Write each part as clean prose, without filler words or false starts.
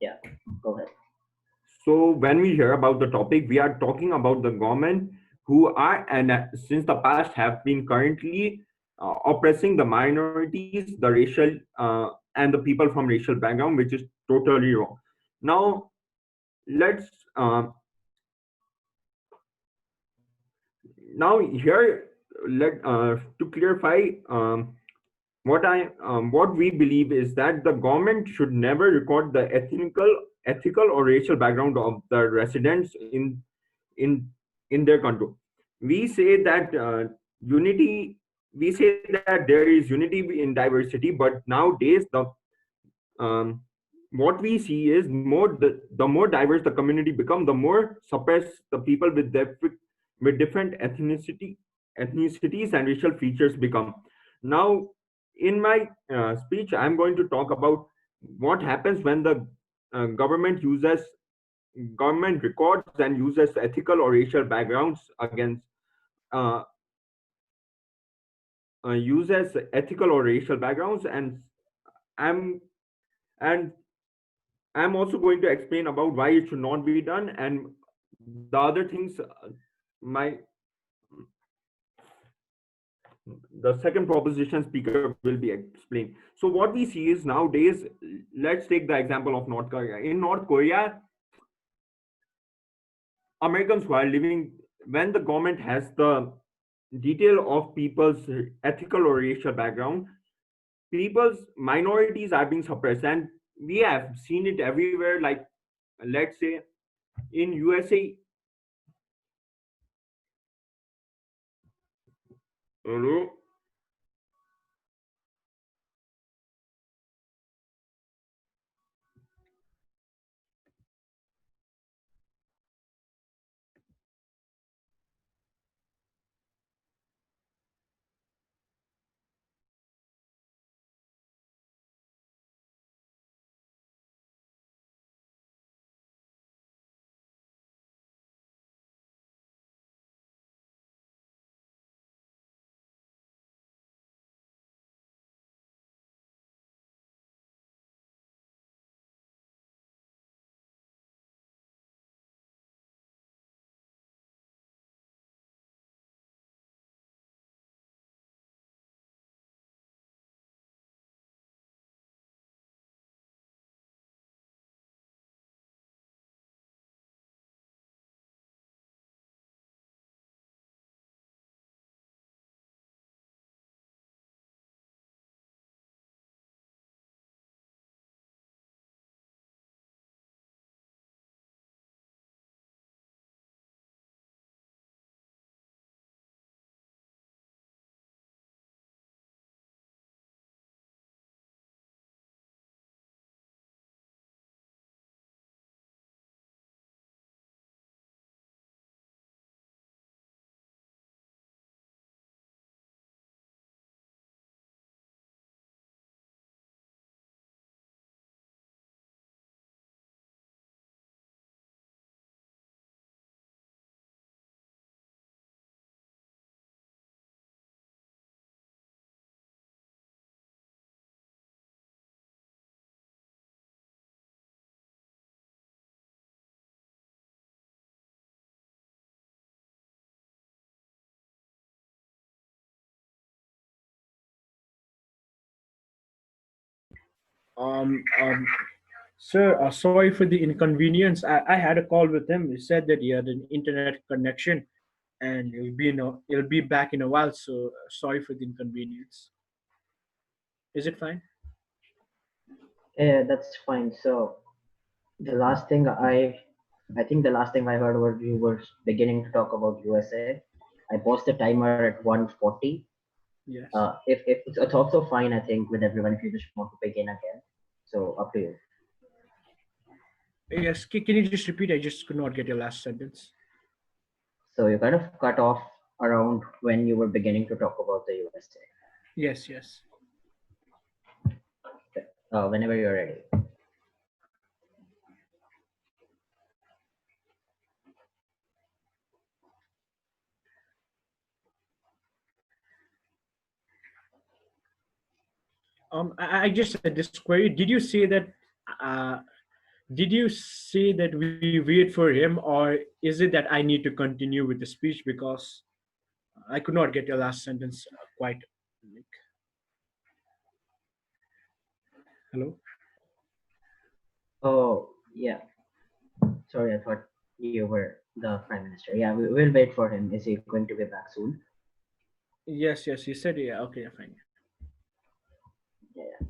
Yeah, go ahead. So when we hear about the topic, we are talking about the government who are and since the past have been currently oppressing the minorities, the racial and the people from racial background, which is totally wrong. Now let's now here let to clarify what we believe is that the government should never record the ethical or racial background of the residents in in their country. We say that unity. We say that there is unity in diversity, but nowadays um, what we see is the more diverse the community become, the more suppressed the people with different ethnicities and racial features become. Now, in my speech, I'm going to talk about what happens when the government uses government records and uses ethical or racial backgrounds against uh, uses ethical or racial backgrounds, I'm and I'm also going to explain about why it should not be done and the other things. My the second proposition speaker will be explained. So what we see is nowadays, let's take the example of North Korea. In North Korea, Americans who are living, when the government has the detail of people's ethical or racial background, people's minorities are being suppressed, and we have seen it everywhere. Like, let's say in USA. Hello. Um, um, Sir, sorry for the inconvenience. I had a call with him. He said that he had an internet connection, and he'll be back in a while. So sorry for the inconvenience. Is it fine? Yeah, that's fine. So the last thing I think the last thing I heard was you were beginning to talk about USA. I paused the timer at 1:40. Yes. If it's also fine, I think, with everyone if you just want to begin again. So up to you. Yes. Can you just repeat? I just could not get your last sentence. So you kind of cut off around when you were beginning to talk about the USA. Yes. Yes. Whenever you're ready. I just had this query. Did you say that uh, Did you say that we wait for him, or is it that I need to continue with the speech because I could not get your last sentence quite? Like, hello. Oh, yeah. Sorry, I thought you were the Prime Minister. Yeah, we'll wait for him. Is he going to be back soon? Yes, yes. You said yeah. Okay, fine. Yeah.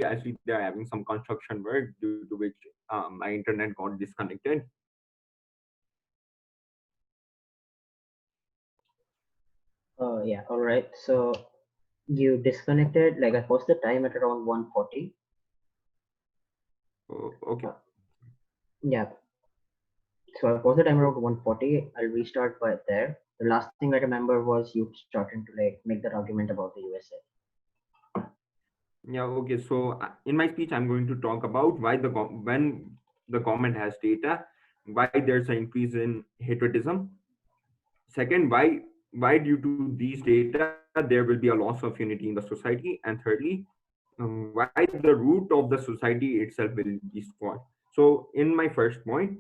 Actually, they're having some construction work due to which my internet got disconnected. Oh, yeah. All right. So you disconnected. Like I posted time at around 1:40. Okay. Yeah. So I posted time around 1:40. I'll restart by there. The last thing I remember was you starting to like make that argument about the USA. Yeah, okay. So in my speech, I'm going to talk about why when the government has data, why there's an increase in patriotism. Second, why due to these data there will be a loss of unity in the society, and thirdly, why the root of the society itself will be spoiled. So in my first point,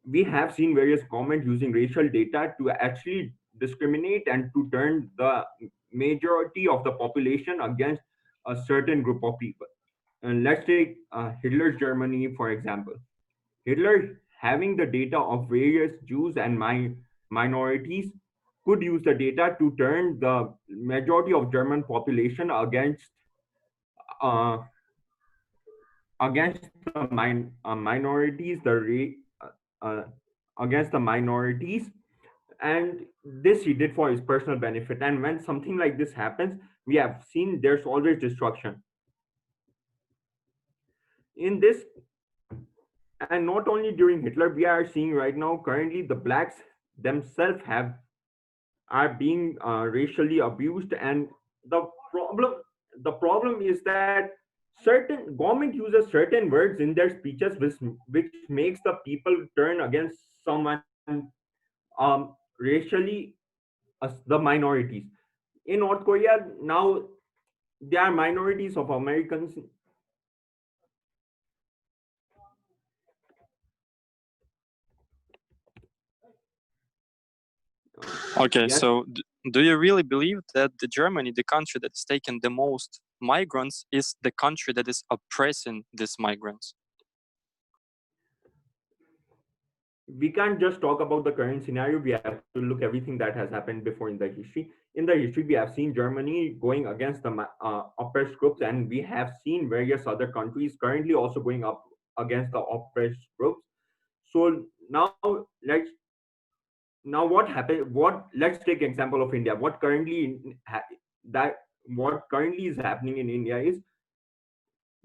we have seen various government using racial data to actually discriminate and to turn the majority of the population against a certain group of people. And let's take Hitler's Germany, for example. Hitler, having the data of various Jews and minorities, could use the data to turn the majority of German population uh, against the minorities, uh, against the minorities, and this he did for his personal benefit. And when something like this happens, we have seen there's always destruction in this. And not only during Hitler, we are seeing right now currently the blacks themselves have are being racially abused. And the problem the problem is that certain government uses certain words in their speeches which makes the people turn against someone racially, the minorities. In North Korea now, there are minorities of Americans. Okay, Yes, so do you really believe that the Germany, the country that is taking the most migrants, is the country that is oppressing these migrants? we can't just talk about the current scenario. We have to look everything that has happened before in the history. In the history, we have seen Germany going against the oppressed groups, and we have seen various other countries currently also going up against the oppressed groups. So now what happened? What Let's take example of India. That what currently is happening in India is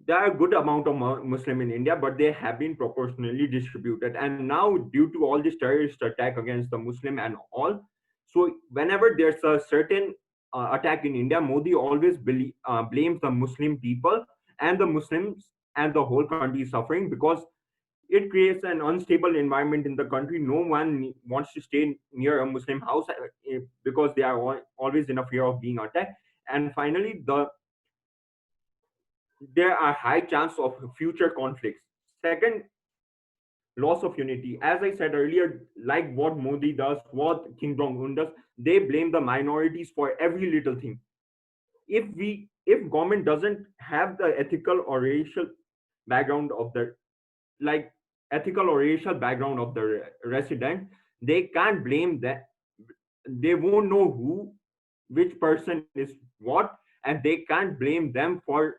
there are a good amount of Muslim in India, but they have been proportionally distributed. And now, due to all this terrorist attack against the Muslim and all, so whenever there's a certain attack in India, Modi always blames the Muslim people, and the Muslims and the whole country is suffering because it creates an unstable environment in the country. No one wants to stay near a Muslim house because they are always in a fear of being attacked. And finally, there are high chance of future conflicts. Second, loss of unity. As I said earlier, like what Modi does, what Kim Jong-un does, they blame the minorities for every little thing. If government doesn't have the ethical or racial background of the like ethical or racial background of the resident, they can't blame that. They won't know which person is what, and they can't blame them for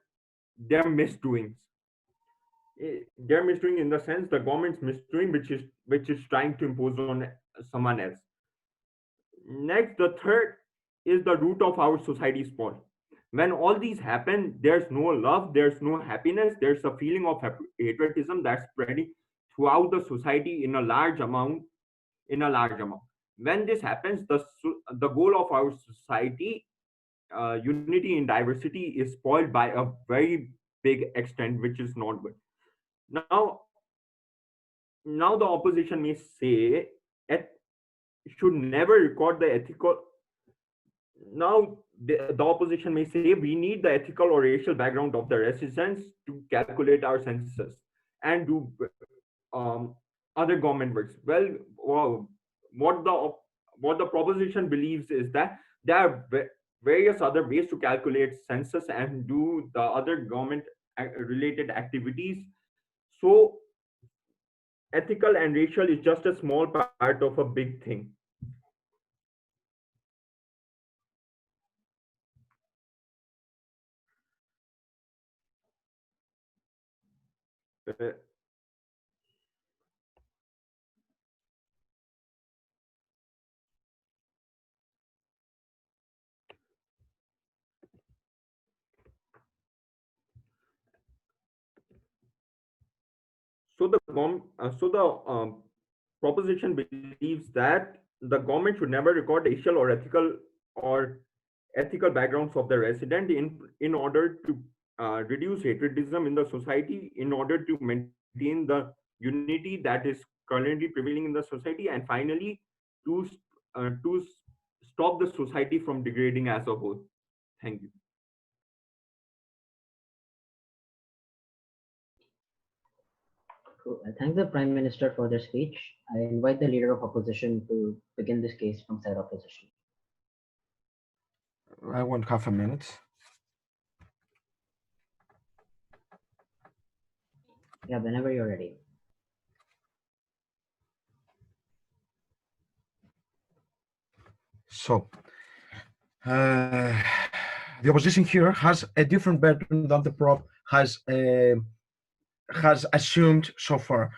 their misdoings. They're misdoing in the sense the government's misdoing, which is trying to impose on someone else. Next, the third. is the root of our society's fall. When all these happen, there's no love, there's no happiness, there's a feeling of patriotism that's spreading throughout the society in a large amount. When this happens, the goal of our society, unity in diversity, is spoiled by a very big extent, which is not good. Now, now the opposition may say it should never record the ethical. Now the opposition may say we need the ethical or racial background of the residents to calculate our census and do um, other government works. Well, what the proposition believes is that there are various other ways to calculate census and do the other government related activities. So ethical and racial is just a small part of a big thing. Uh, so the proposition believes that the government should never record racial or ethical backgrounds of the resident in order to reduce hatreditism in the society, in order to maintain the unity that is currently prevailing in the society, and finally to stop the society from degrading as a whole. Thank you. Cool. I thank the Prime Minister for their speech. I invite the Leader of Opposition to begin this case from side opposition. I want half a minute. Yeah, whenever you're ready. So, the opposition here has a different burden than the prop has assumed so far.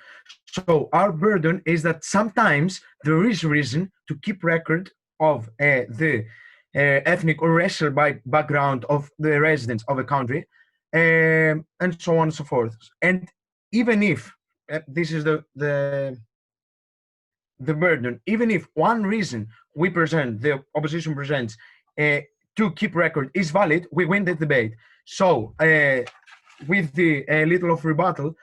So our burden is that sometimes there is reason to keep record of the ethnic or racial background of the residents of a country, and so on and so forth. And even if this is the burden, even if one reason the opposition presents to keep record is valid, we win the debate. So with the little of rebuttal,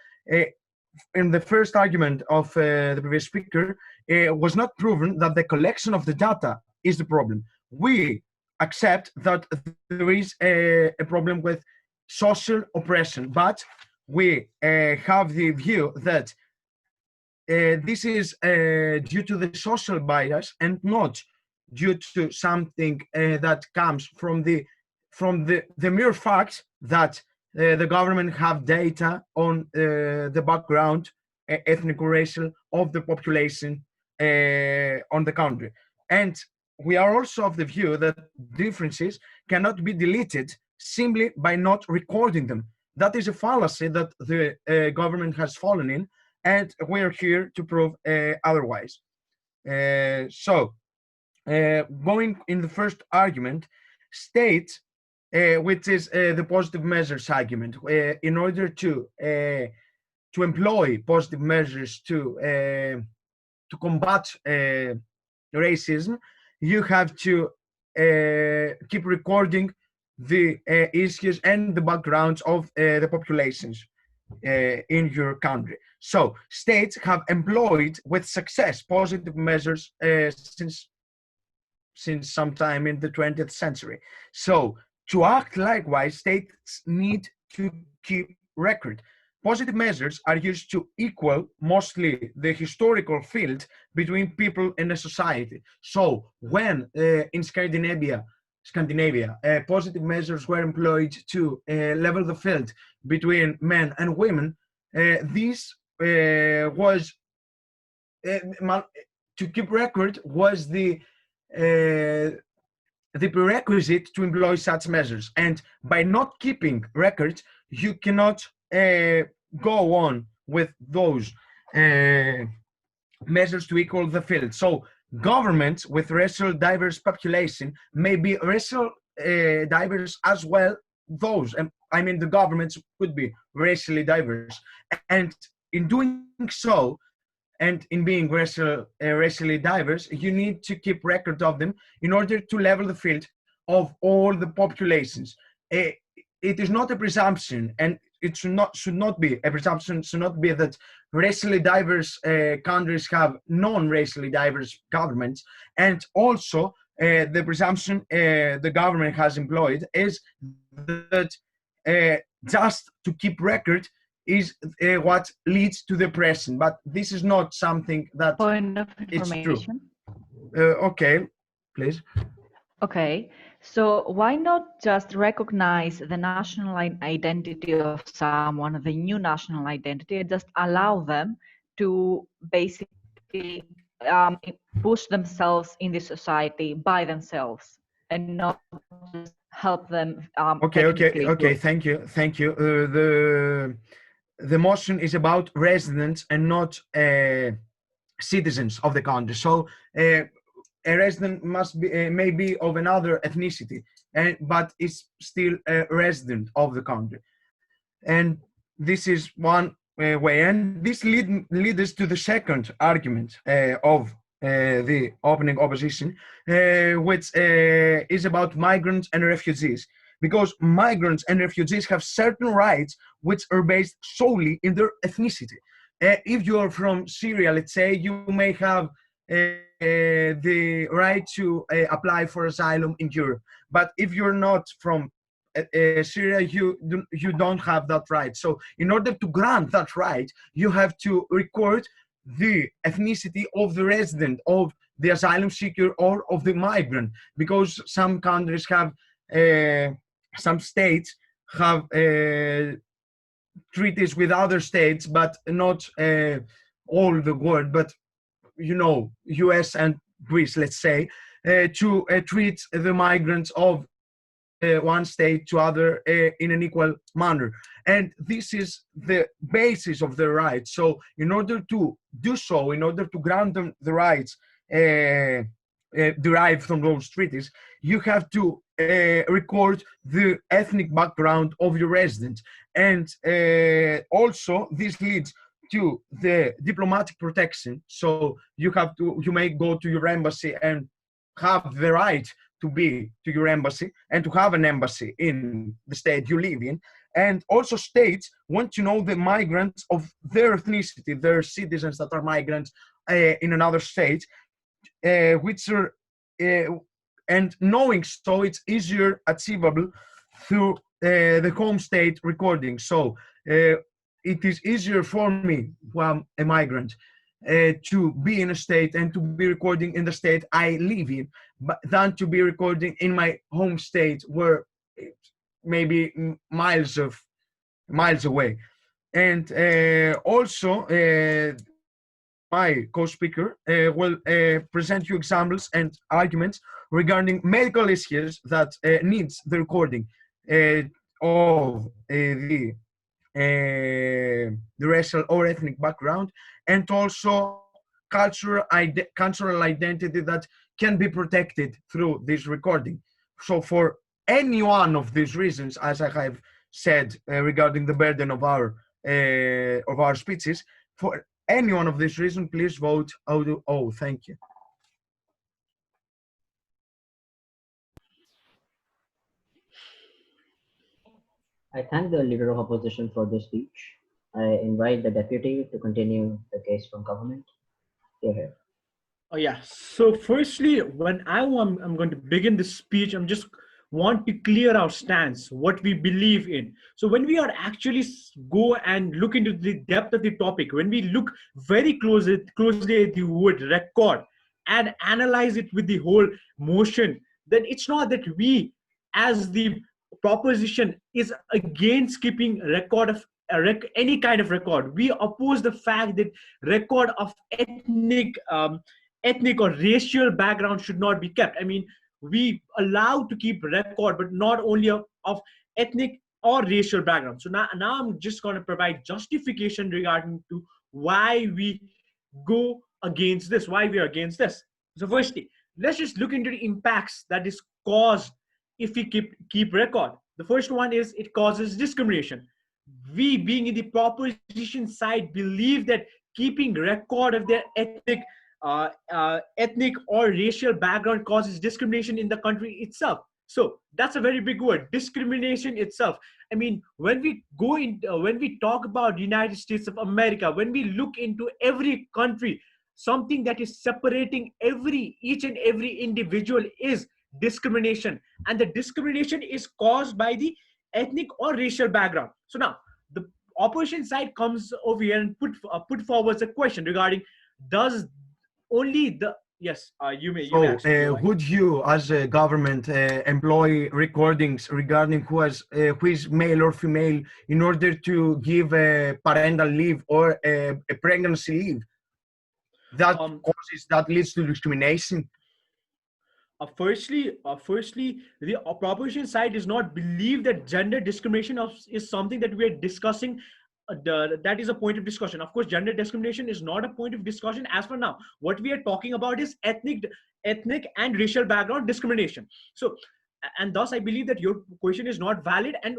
in the first argument of the previous speaker, was not proven that the collection of the data is the problem. We accept that there is a problem with social oppression, but we have the view that this is due to the social bias and not due to something that comes from the mere fact that the government have data on the background, ethnic or racial, of the population on the country. And we are also of the view that differences cannot be deleted simply by not recording them. That is a fallacy that the government has fallen in, and we're here to prove otherwise. So, going in the first argument, state, which is the positive measures argument, in order to employ positive measures to combat racism, you have to keep recording the issues and the backgrounds of the populations in your country. So states have employed with success positive measures since sometime in the 20th century. So to act likewise, states need to keep record. Positive measures are used to equal mostly the historical field between people in a society. So when in Scandinavia, positive measures were employed to level the field between men and women, this was to keep record was the prerequisite to employ such measures. And by not keeping records, you cannot go on with those measures to equal the field. So governments with racial diverse population may be racial diverse as well. Those, I mean, the governments could be racially diverse, and in doing so, and in being racially diverse, you need to keep record of them in order to level the field of all the populations. It is not a presumption, and it should not be a presumption. Should not be that racially diverse countries have non-racially diverse governments, and also the presumption the government has employed is that just to keep record is what leads to the oppression. But this is not something that Point of it's true. information. Okay, please. Okay, so why not just recognize the national identity of someone, the new national identity, and just allow them to basically push themselves in the society by themselves and not just help them Okay, thank you. The motion is about residents and not citizens of the country. So a resident must be maybe of another ethnicity, but is still a resident of the country. And this is one way, and this leads us to the second argument of the opening opposition, which is about migrants and refugees. Because migrants and refugees have certain rights which are based solely in their ethnicity. If you are from Syria, let's say, you may have the right to apply for asylum in Europe. But if you're not from Syria, you don't have that right. So in order to grant that right, you have to record the ethnicity of the resident, of the asylum seeker, or of the migrant, because some countries have, some states have treaties with other states, but not all the world, but you know, US and Greece, let's say, to treat the migrants of one state to other in an equal manner. And this is the basis of their rights. So in order to do so, in order to grant them the rights derived from those treaties, you have to record the ethnic background of your residents. And also this leads to the diplomatic protection. So you may go to your embassy and have the right to be to your embassy and to have an embassy in the state you live in. And also states want to know the migrants of their ethnicity, their citizens that are migrants in another state, which are, and knowing so it's easier achievable through the home state recording. So it is easier for me, who am a migrant, to be in a state and to be recording in the state I live in, than to be recording in my home state, where maybe miles away. And also, my co-speaker will present you examples and arguments regarding medical issues that needs the recording of the racial or ethnic background, and also cultural identity that can be protected through this recording. So for any one of these reasons, as I have said regarding the burden of our speeches, for any one of these reasons, please vote O. Thank you. I thank the leader of opposition for this speech. I invite the deputy to continue the case from government. Go ahead. Oh yeah. So firstly, when I'm going to begin this speech, I'm just want to clear our stance, what we believe in. So when we are actually go and look into the depth of the topic, when we look very closely at the word record and analyze it with the whole motion, then it's not that we, as the proposition, is against keeping record of any kind of record. We oppose the fact that record of ethnic or racial background should not be kept. I mean, we allow to keep record, but not only of ethnic or racial background. So now I'm just going to provide justification regarding to why we go against this, why we are against this. So firstly, let's just look into the impacts that is caused if we keep record. The first one is it causes discrimination. We, being in the proposition side, believe that keeping record of their ethnic or racial background causes discrimination in the country itself. So that's a very big word, discrimination itself. I mean, when we go in, when we talk about the United States of America, when we look into every country, something that is separating each and every individual is discrimination, and the discrimination is caused by the ethnic or racial background. So now the opposition side comes over here and put forward a question regarding, does only the yes you may So, ask, go ahead. would you, as a government, employ recordings regarding who is male or female in order to give a parental leave or a pregnancy leave? That that leads to discrimination. Firstly, the proposition side does not believe that gender discrimination is something that we are discussing. That is a point of discussion. Of course, gender discrimination is not a point of discussion as for now. What we are talking about is ethnic and racial background discrimination. So, and thus I believe that your question is not valid. And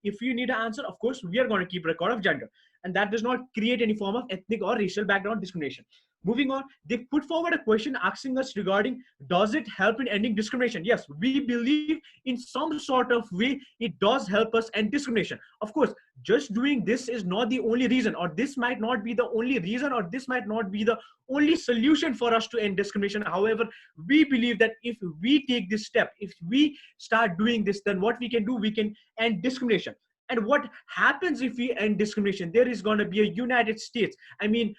if you need an answer, of course, we are going to keep record of gender, and that does not create any form of ethnic or racial background discrimination. Moving on, they put forward a question asking us regarding, does it help in ending discrimination? Yes, we believe in some sort of way it does help us end discrimination. Of course, just doing this is not the only reason, or this might not be the only reason, or this might not be the only solution for us to end discrimination. However, we believe that if we take this step, if we start doing this, then what we can do, we can end discrimination. And what happens if we end discrimination? There is going to be a United States. I mean,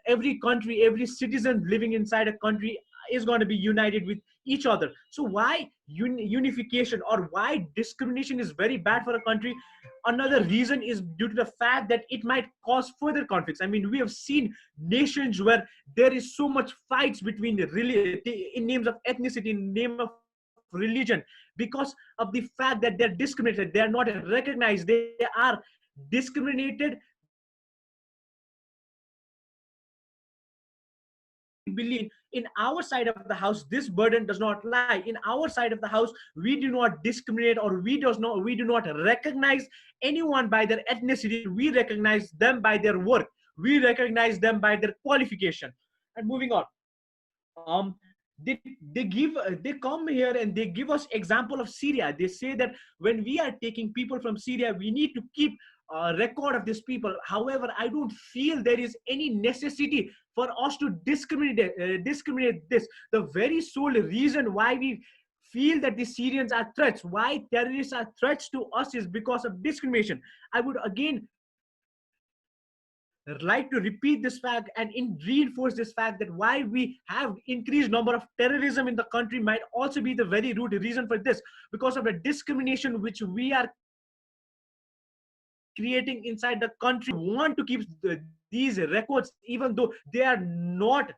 every country, every citizen living inside a country is going to be united with each other. So why unification, or why discrimination is very bad for a country? Another reason is due to the fact that it might cause further conflicts. I mean, we have seen nations where there is so much fights between in names of ethnicity, in name of religion, because of the fact that they're discriminated, they are not recognized, they are discriminated. Believe in our side of the house, this burden does not lie. In our side of the house, we do not discriminate, or we do not recognize anyone by their ethnicity. We recognize them by their work, we recognize them by their qualification. And moving on, they come here and they give us example of Syria. They say that when we are taking people from Syria, we need to keep a record of these people. However, I don't feel there is any necessity for us to discriminate this. The very sole reason why we feel that the Syrians are threats, why terrorists are threats to us, is because of discrimination. I would again like to repeat this fact and reinforce this fact that why we have increased number of terrorism in the country might also be the very root reason for this, because of the discrimination which we are creating inside the country. We want to keep these records even though they are not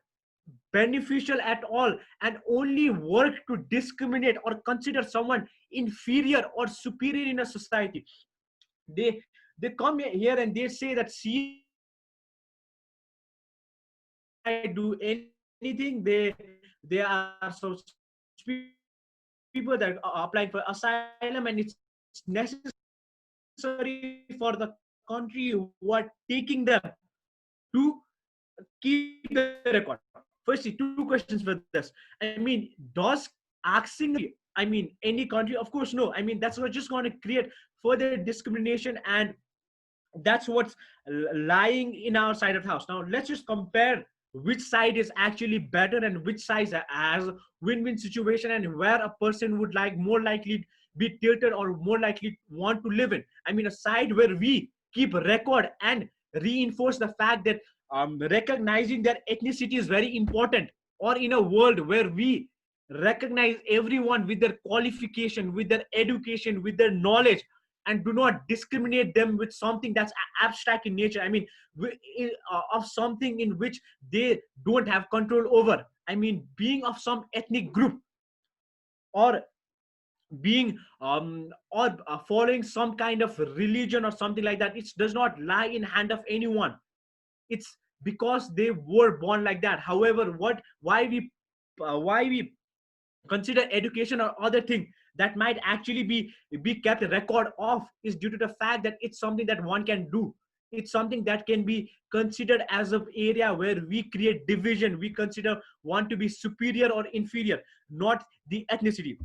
beneficial at all, and only work to discriminate or consider someone inferior or superior in a society. They come here and they say that do anything. They are some people that are applying for asylum, and it's necessary for the country who are taking them to keep the record. Firstly, two questions for this. I mean, does asking, I mean, any country? Of course, no. I mean, that's not just going to create further discrimination, and that's what's lying in our side of the house. Now, let's just compare which side is actually better and which side has a win-win situation, and where a person would like more likely be tilted or more likely want to live in. I mean, a side where we keep record and reinforce the fact that recognizing their ethnicity is very important, or in a world where we recognize everyone with their qualification, with their education, with their knowledge, and do not discriminate them with something that's abstract in nature. I mean, of something in which they don't have control over. I mean, being of some ethnic group, or being or following some kind of religion or something like that, it does not lie in hand of anyone. It's because they were born like that. However, why we consider education or other thing that might actually be kept record of is due to the fact that it's something that one can do. It's something that can be considered as an area where we create division. We consider one to be superior or inferior, not the ethnicity.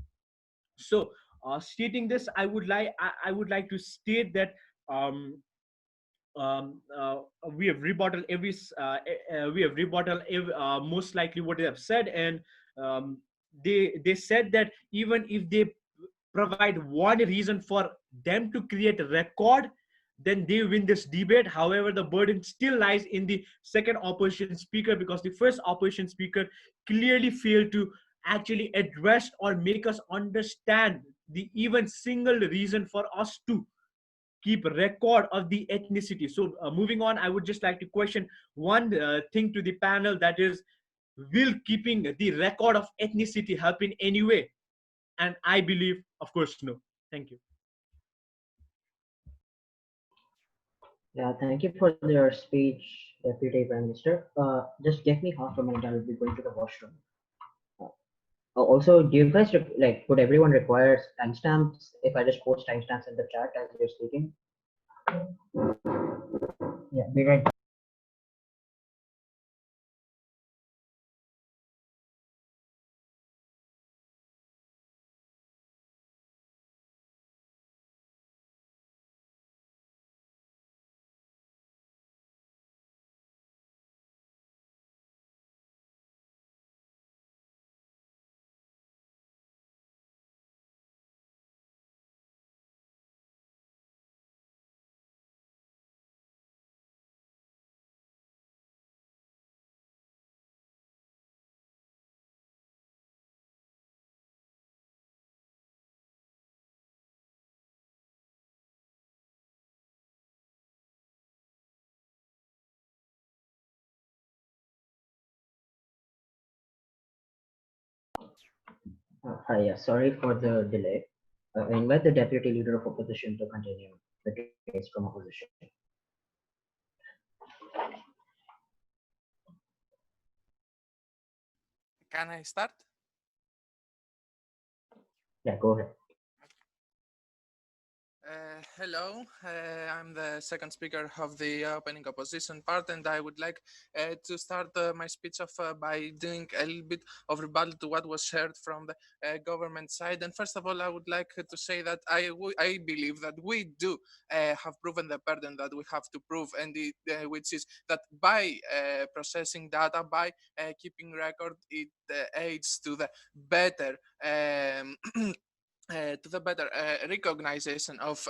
So stating this, I would like to state that um, we have rebutted most likely what they have said. And um, they said that even if they provide one reason for them to create a record, then they win this debate. However, the burden still lies in the second opposition speaker, because the first opposition speaker clearly failed to actually address or make us understand the even single reason for us to keep record of the ethnicity. So moving on, I would just like to question one thing to the panel, that is, will keeping the record of ethnicity help in any way? And I believe, of course, no. Thank you. Yeah, thank you for your speech, Deputy Prime Minister. Just give me half a minute. I will be going to the washroom. Also, do you guys like, would everyone requires timestamps if I just post timestamps in the chat as you're speaking? Yeah, be right back. Hi, yeah, sorry for the delay. I invite the Deputy Leader of Opposition to continue the case from opposition. Can I start? Yeah, go ahead. Hello, I'm the second speaker of the opening opposition part, and I would like to start my speech off by doing a little bit of rebuttal to what was shared from the government side. And first of all, I would like to say that I believe that we do have proven the burden that we have to prove, and which is that by processing data, by keeping record, it aids to the better recognition of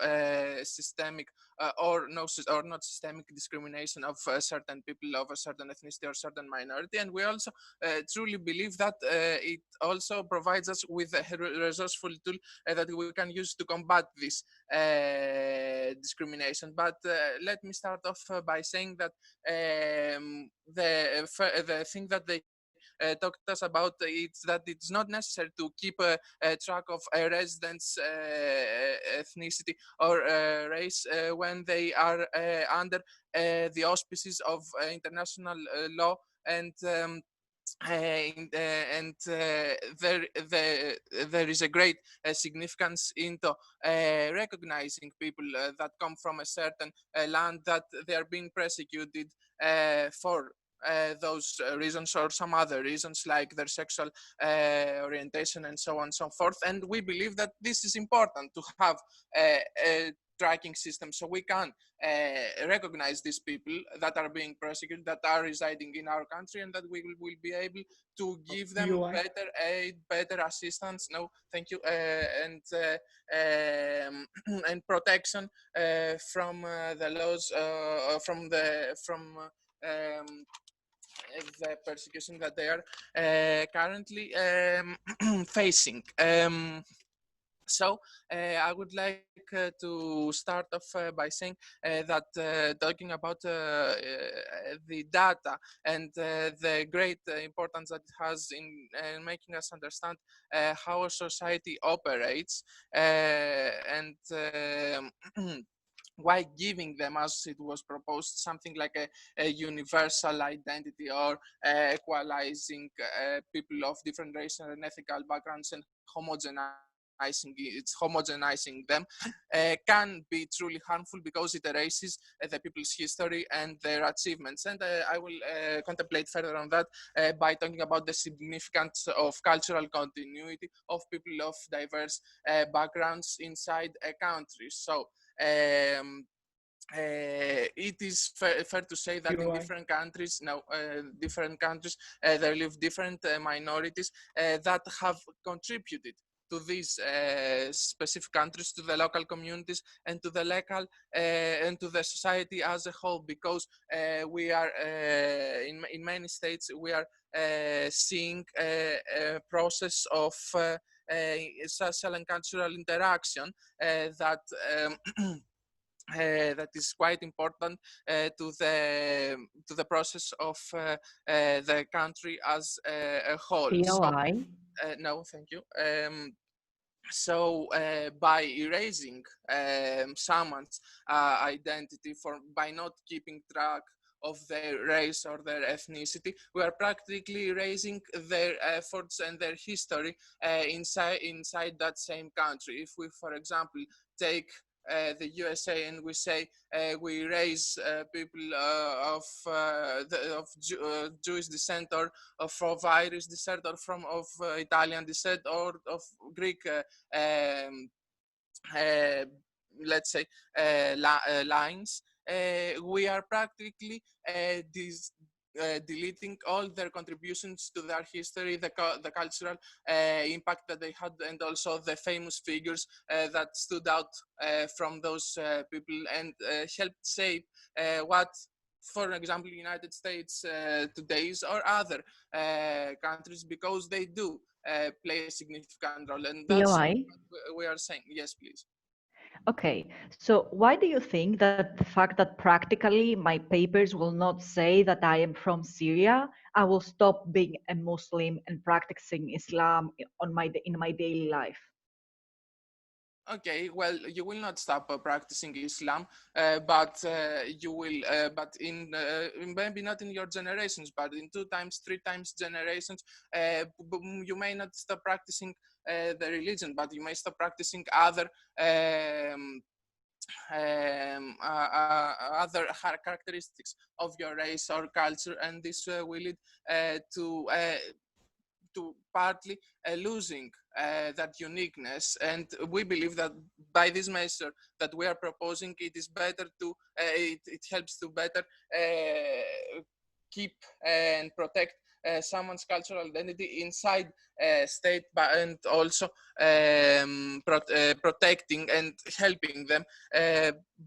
systemic or not systemic discrimination of certain people of a certain ethnicity or certain minority. And we also truly believe that it also provides us with a resourceful tool that we can use to combat this discrimination. But let me start off by saying that the thing that they talked us about, it's that it's not necessary to keep a track of a resident's ethnicity or race when they are under the auspices of international law. And there is a great significance into recognizing people that come from a certain land, that they are being persecuted for those reasons or some other reasons, like their sexual orientation and so on and so forth. And we believe that this is important to have a tracking system, so we can recognize these people that are being persecuted, that are residing in our country, and that we will be able to give them better aid, better assistance. No, thank you, and protection from the laws, from the persecution that they are currently facing. So I would like to start off by saying that talking about the data and the great importance that it has in making us understand how a society operates, and why giving them, as it was proposed, something like a universal identity, or equalizing people of different racial and ethical backgrounds and homogenizing them can be truly harmful, because it erases the people's history and their achievements. And I will contemplate further on that by talking about the significance of cultural continuity of people of diverse backgrounds inside a country. So it is fair to say that in different countries now, there live different minorities that have contributed to these specific countries, to the local communities, and to the local and to the society as a whole. Because we are in many states, we are seeing a process of social and cultural interaction that that is quite important to the process of the country as a whole. POI. No, thank you. So by erasing someone's identity by not keeping track of their race or their ethnicity, we are practically erasing their efforts and their history inside that same country. If we, for example, take the USA and we say we raise people of Jewish descent, or of Irish descent, or of Italian descent, or of Greek, let's say, lines, we are practically deleting all their contributions to their history, the cultural impact that they had, and also the famous figures that stood out from those people and helped shape what, for example, United States today is, or other countries, because they do play a significant role. And that's POI. what we are saying. Yes, please. Okay, so why do you think that the fact that practically my papers will not say that I am from Syria, I will stop being a Muslim and practicing Islam in my daily life? Okay, well, you will not stop practicing Islam, but you will, but in maybe not in your generations, but in 2 times, 3 times generations, you may not stop practicing the religion, but you may stop practicing other other characteristics of your race or culture, and this will lead to partly losing that uniqueness. And we believe that by this measure that we are proposing, it is better to it helps to better keep and protect someone's cultural identity inside state, and also protecting and helping them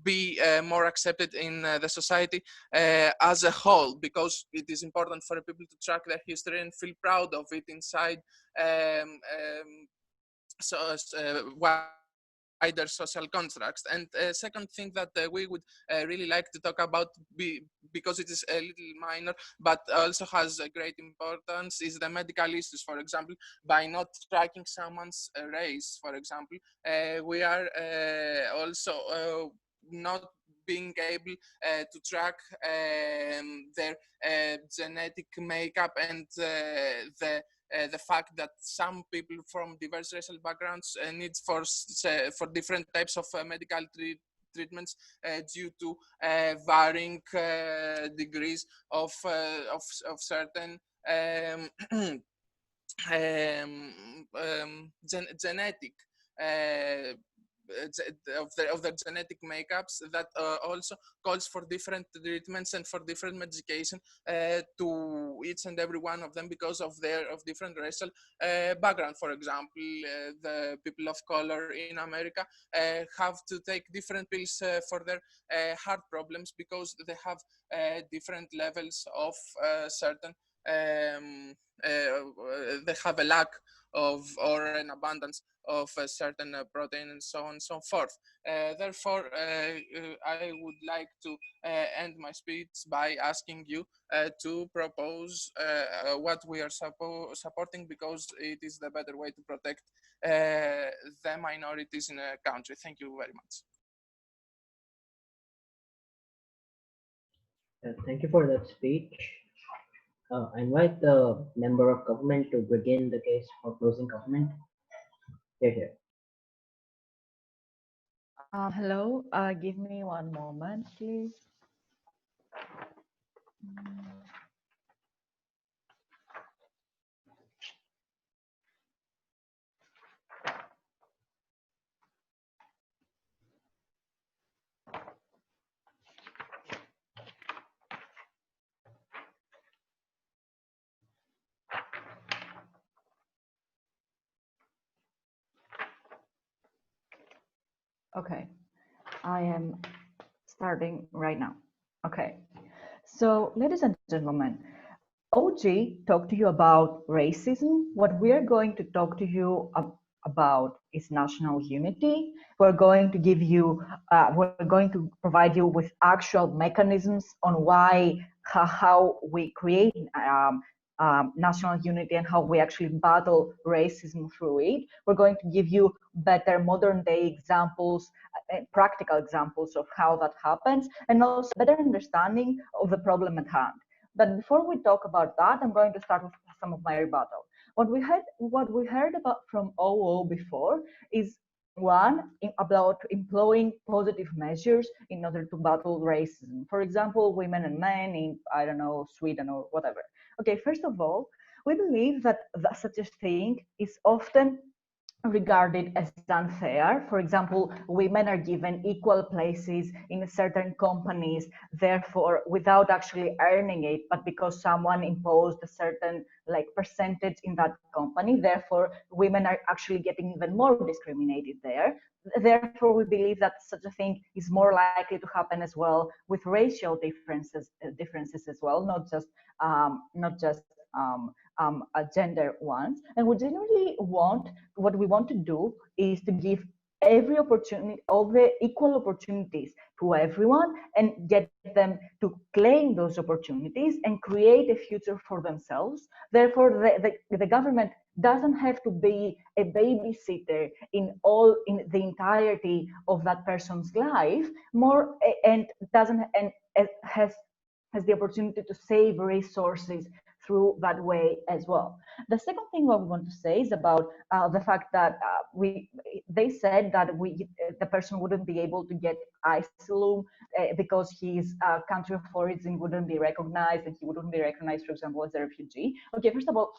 be more accepted in the society as a whole, because it is important for people to track their history and feel proud of it inside wider social constructs. And second thing that we would really like to talk about, because it is a little minor but also has a great importance, is the medical issues. For example, by not tracking someone's race, for example, we are also not being able to track their genetic makeup, and the fact that some people from diverse racial backgrounds need for different types of medical treatments due to varying degrees of certain genetic of their genetic makeups, that also calls for different treatments and for different medication to each and every one of them, because of different racial background. For example, the people of color in America have to take different pills for their heart problems, because they have different levels of certain they have a lack of, or an abundance of a certain protein, and so on and so forth. Therefore, I would like to end my speech by asking you to propose what we are supporting, because it is the better way to protect the minorities in a country. Thank you very much. Thank you for that speech. I invite the member of government to begin the case for closing government. Here. Hello, give me one moment, please. Okay, I am starting right now. Okay, so ladies and gentlemen, OG talked to you about racism. What we're going to talk to you about is national unity. We're going to give you, we're going to provide you with actual mechanisms on why, how we create national unity and how we actually battle racism through it. We're going to give you better modern day examples, practical examples of how that happens, and also better understanding of the problem at hand. But before we talk about that, I'm going to start with some of my rebuttal. What we heard about from OO before is one, about employing positive measures in order to battle racism. For example, women and men in, I don't know, Sweden or whatever. Okay, first of all, we believe that such a thing is often regarded as unfair. For example, women are given equal places in certain companies, therefore, without actually earning it, but because someone imposed a certain percentage in that company, therefore, women are actually getting even more discriminated there. Therefore, we believe that such a thing is more likely to happen as well with racial differences as well, not just gender ones. And we generally what we want to do is to give every opportunity, all the equal opportunities to everyone, and get them to claim those opportunities and create a future for themselves. Therefore, the government doesn't have to be a babysitter in the entirety of that person's life, and has the opportunity to save resources through that way as well. The second thing what we want to say is about the fact that they said that the person wouldn't be able to get asylum because his country of origin wouldn't be recognized, and he wouldn't be recognized, for example, as a refugee. Okay, first of all,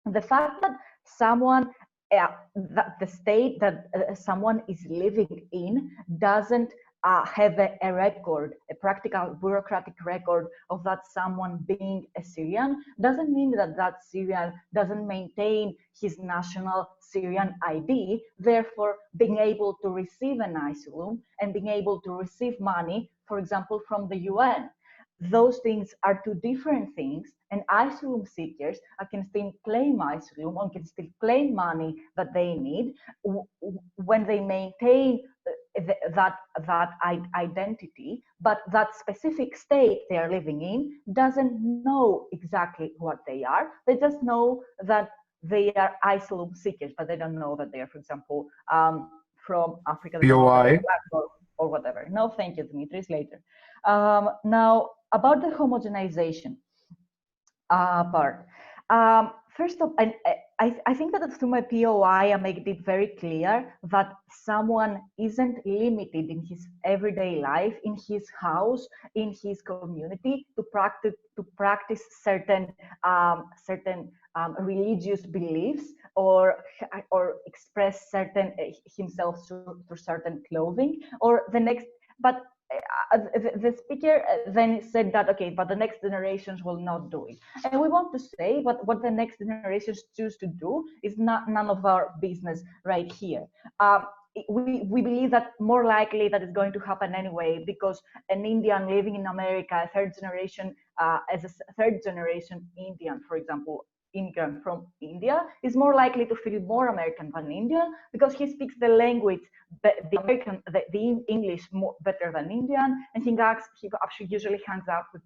the fact that someone that the state that someone is living in doesn't have a record, a practical bureaucratic record of that someone being a Syrian, doesn't mean that that Syrian doesn't maintain his national Syrian ID, therefore being able to receive an asylum and being able to receive money, for example, from the UN. Those things are two different things, and asylum seekers can still claim asylum and can still claim money that they need when they maintain that identity, but that specific state they are living in doesn't know exactly what they are. They just know that they are asylum seekers, but they don't know that they are, for example, from Africa or whatever. No, thank you, Dimitris. Later. Now, about the homogenization part. First of all, and I think that through my POI, I make it very clear that someone isn't limited in his everyday life, in his house, in his community, to practice certain religious beliefs or express certain himself through certain clothing, or the next. But the speaker then said that, okay, but the next generations will not do it. And we want to say, but what the next generations choose to do is none of our business right here. We believe that more likely that is going to happen anyway, because an Indian living in America, third generation, as a third generation Indian, for example, immigrant from India, is more likely to feel more American than Indian because he speaks the language, the English better than Indian, and he actually usually hangs out with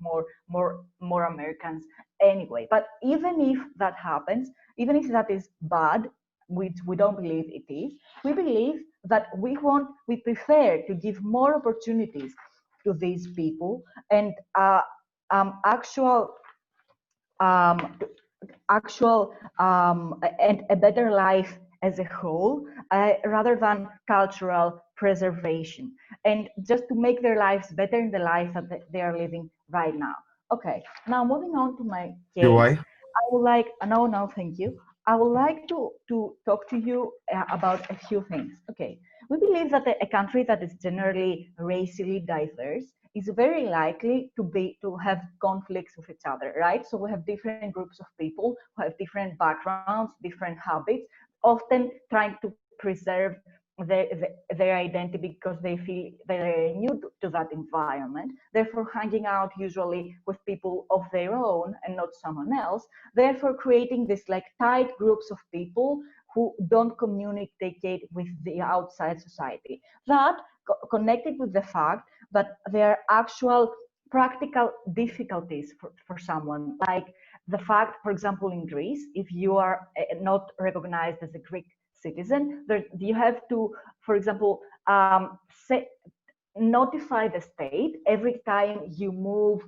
more Americans anyway. But even if that happens, even if that is bad, which we don't believe it is, we believe that we prefer to give more opportunities to these people, and actual and a better life as a whole, rather than cultural preservation, and just to make their lives better in the life that they are living right now. Okay, now moving on to my case, Why? I would like, no, thank you. I would like to talk to you about a few things. Okay, we believe that a country that is generally racially diverse is very likely to have conflicts with each other, right? So we have different groups of people who have different backgrounds, different habits, often trying to preserve their identity because they feel they're new to that environment, therefore hanging out usually with people of their own and not someone else, therefore creating this like tight groups of people who don't communicate with the outside society. That connected with the fact that there are actual practical difficulties for someone, like the fact, for example, in Greece, if you are not recognized as a Greek citizen, you have to, for example, notify the state every time you move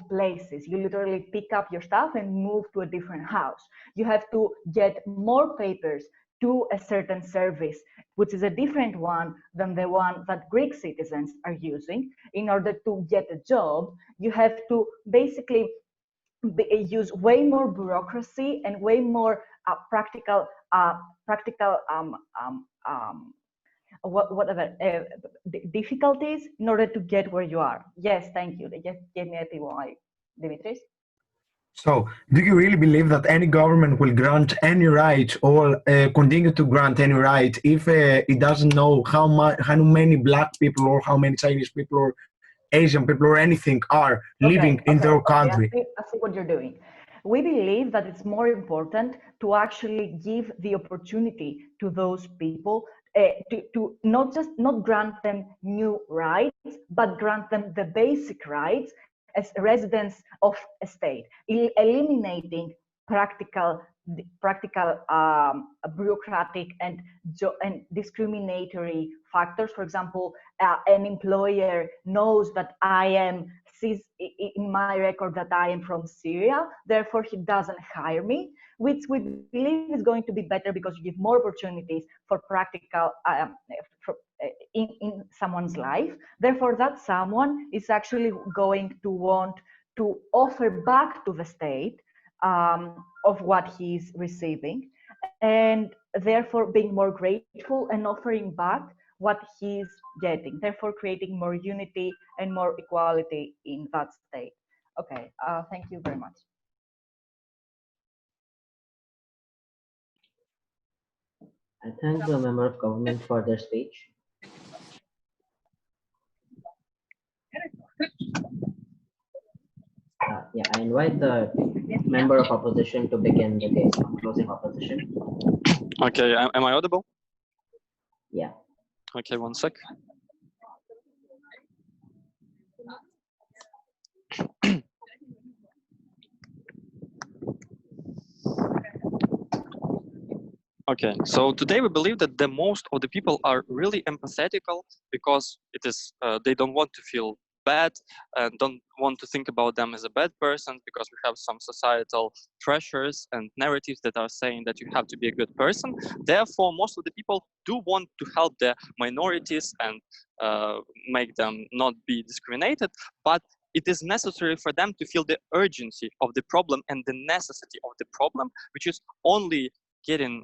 places. You literally pick up your stuff and move to a different house. You have to get more papers to a certain service, which is a different one than the one that Greek citizens are using. In order to get a job, you have to basically use way more bureaucracy and way more practical difficulties in order to get where you are. Yes, thank you. They just gave me a PY. Dimitris? So, do you really believe that any government will grant any right or continue to grant any right if it doesn't know how many black people or how many Chinese people or Asian people or anything are living in their country? I see what you're doing. We believe that it's more important to actually give the opportunity to those people to not grant them new rights, but grant them the basic rights as residents of a state, eliminating practical bureaucratic and discriminatory factors. For example, an employer knows that sees in my record that I am from Syria, therefore he doesn't hire me, which we believe is going to be better because you give more opportunities for practical in someone's life. Therefore, that someone is actually going to want to offer back to the state of what he's receiving, and therefore being more grateful and offering back what he's getting, therefore creating more unity and more equality in that state. Okay, thank you very much. I thank the member of government for their speech. Yeah, I invite the member of opposition to begin the case on closing opposition. Okay, am I audible? Yeah. Okay, one sec. Okay, so today we believe that the most of the people are really empathetical because it is they don't want to feel bad and don't want to think about them as a bad person, because we have some societal pressures and narratives that are saying that you have to be a good person. Therefore, most of the people do want to help the minorities and make them not be discriminated, but it is necessary for them to feel the urgency of the problem and the necessity of the problem, which is only getting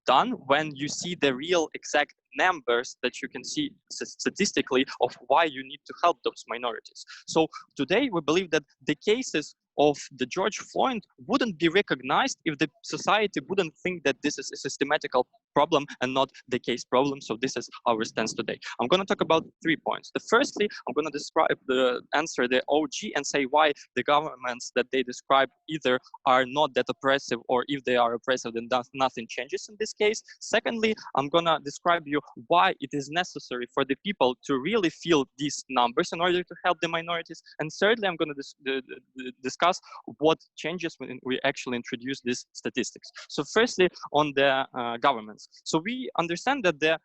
done when you see the real exact numbers that you can see statistically of why you need to help those minorities. So today we believe that the cases of the George Floyd wouldn't be recognized if the society wouldn't think that this is a systematical problem and not the case problem. So this is our stance today. I'm going to talk about 3 points. Firstly, I'm going to answer the OG and say why the governments that they describe either are not that oppressive, or if they are oppressive, then nothing changes in this case. Secondly, I'm going to describe you why it is necessary for the people to really feel these numbers in order to help the minorities. And thirdly, I'm going to discuss what changes when we actually introduce these statistics. So firstly, on the governments. So we understand that the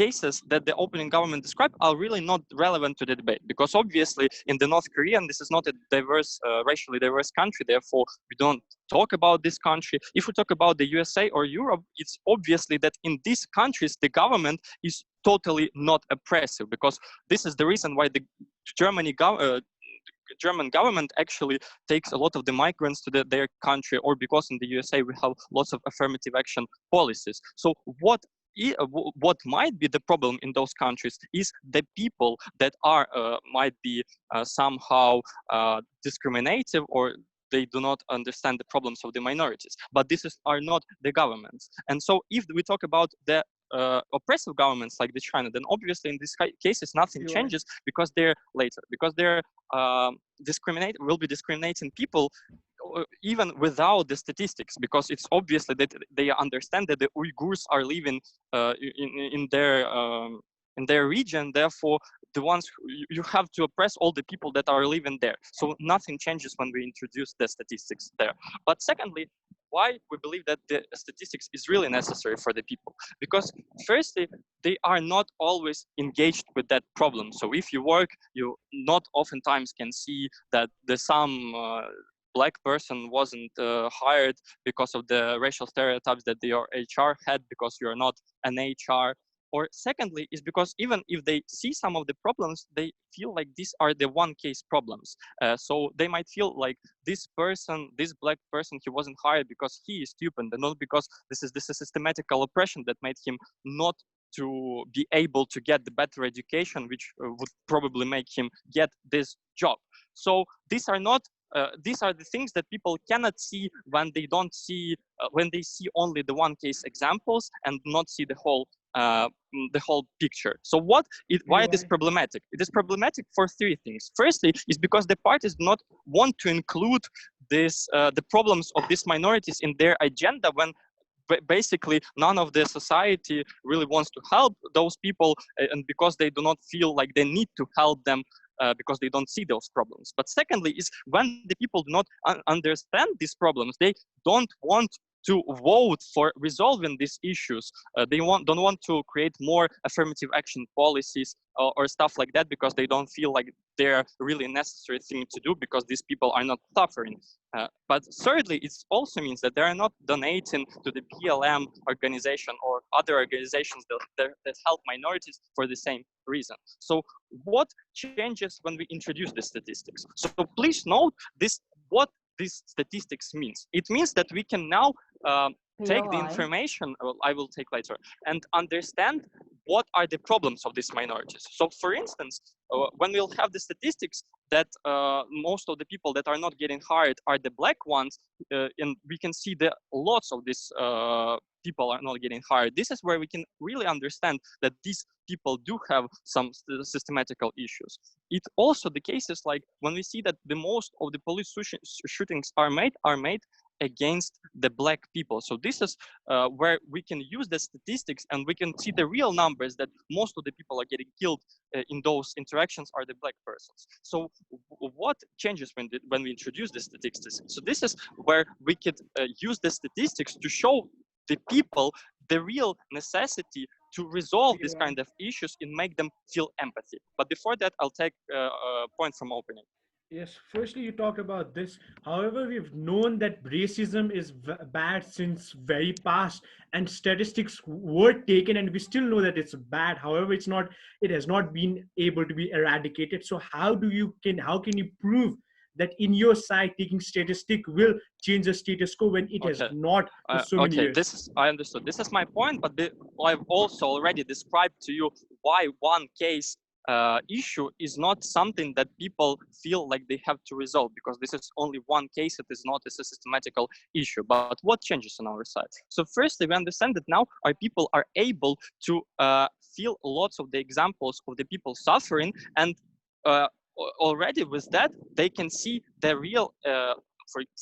cases that the opening government described are really not relevant to the debate, because obviously in the North Korean, this is not a diverse, racially diverse country. Therefore, we don't talk about this country. If we talk about the USA or Europe, it's obviously that in these countries, the government is totally not oppressive, because this is the reason why the German government actually takes a lot of the migrants to their country, or because in the USA we have lots of affirmative action policies. So what might be the problem in those countries is the people that are might be somehow discriminative, or they do not understand the problems of the minorities. But are not the governments. And so if we talk about the oppressive governments like the China, then obviously in these cases nothing changes, because they're will be discriminating people even without the statistics, because it's obviously that they understand that the Uyghurs are living in their region. Therefore, the ones you have to oppress all the people that are living there. So nothing changes when we introduce the statistics there. But secondly, why we believe that the statistics is really necessary for the people? Because firstly, they are not always engaged with that problem. So if you work, you not oftentimes can see that some black person wasn't hired because of the racial stereotypes that your HR had, because you're not an HR. Or secondly, is because even if they see some of the problems, they feel like these are the one case problems. So they might feel like this black person, he wasn't hired because he is stupid, and not because this is a systematical oppression that made him not to be able to get the better education, which would probably make him get this job. So these are the things that people cannot see when they don't see when they see only the one case examples and not see the whole picture. So why it is problematic? It is problematic for three things. Firstly, is because the parties do not want to include the problems of these minorities in their agenda, when basically none of the society really wants to help those people, and because they do not feel like they need to help them, because they don't see those problems. But secondly, is when the people do not understand these problems, they don't want to vote for resolving these issues. They don't want to create more affirmative action policies or stuff like that, because they don't feel like they're really necessary thing to do, because these people are not suffering. But thirdly, it also means that they are not donating to the BLM organization or other organizations that help minorities for the same reason. So what changes when we introduce the statistics? So please note what these statistics means. It means that we can now take the information I will take later and understand what are the problems of these minorities. So for instance, when we'll have the statistics that most of the people that are not getting hired are the black ones, and we can see that lots of these people are not getting hired. This is where we can really understand that these people do have some systematical issues. It also the cases like when we see that the most of the police shootings are made against the black people. So this is where we can use the statistics and we can see the real numbers that most of the people are getting killed in those interactions are the black persons. So what changes when we introduce the statistics? So this is where we could use the statistics to show the people the real necessity to resolve this kind of issues and make them feel empathy. But before that, I'll take a point from opening. Yes, firstly, you talked about this. However, we've known that racism is bad since very past, and statistics were taken, and we still know that it's bad. However, it has not been able to be eradicated. So how can you prove that in your side taking statistic will change the status quo when it has not for so many years? I understood. This is my point, but I've also already described to you why one case issue is not something that people feel like they have to resolve, because this is only one case. It is not a systematical issue. But what changes on our side? So firstly, we understand that now our people are able to feel lots of the examples of the people suffering, and already with that they can see the real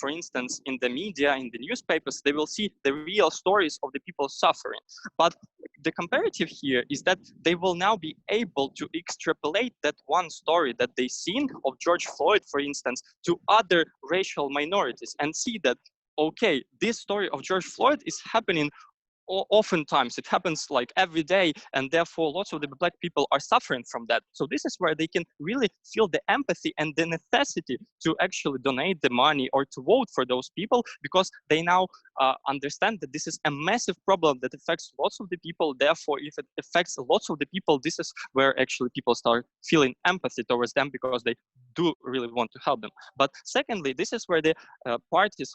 for instance, in the media, in the newspapers, they will see the real stories of the people suffering. But the comparative here is that they will now be able to extrapolate that one story that they've seen of George Floyd, for instance, to other racial minorities and see that, okay, this story of George Floyd is happening oftentimes it happens like every day, and therefore lots of the Black people are suffering from that. So this is where they can really feel the empathy and the necessity to actually donate the money or to vote for those people, because they now understand that this is a massive problem that affects lots of the people. Therefore, if it affects lots of the people, this is where actually people start feeling empathy towards them, because they do really want to help them. But secondly, this is where the parties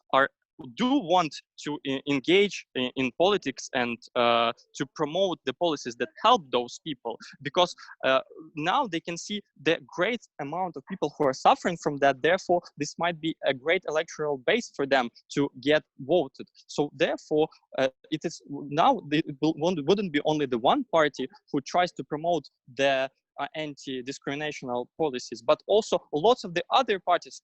do want to engage in politics and to promote the policies that help those people, because now they can see the great amount of people who are suffering from that. Therefore, this might be a great electoral base for them to get voted. So therefore, it is now it wouldn't be only the one party who tries to promote the anti-discriminational policies, but also lots of the other parties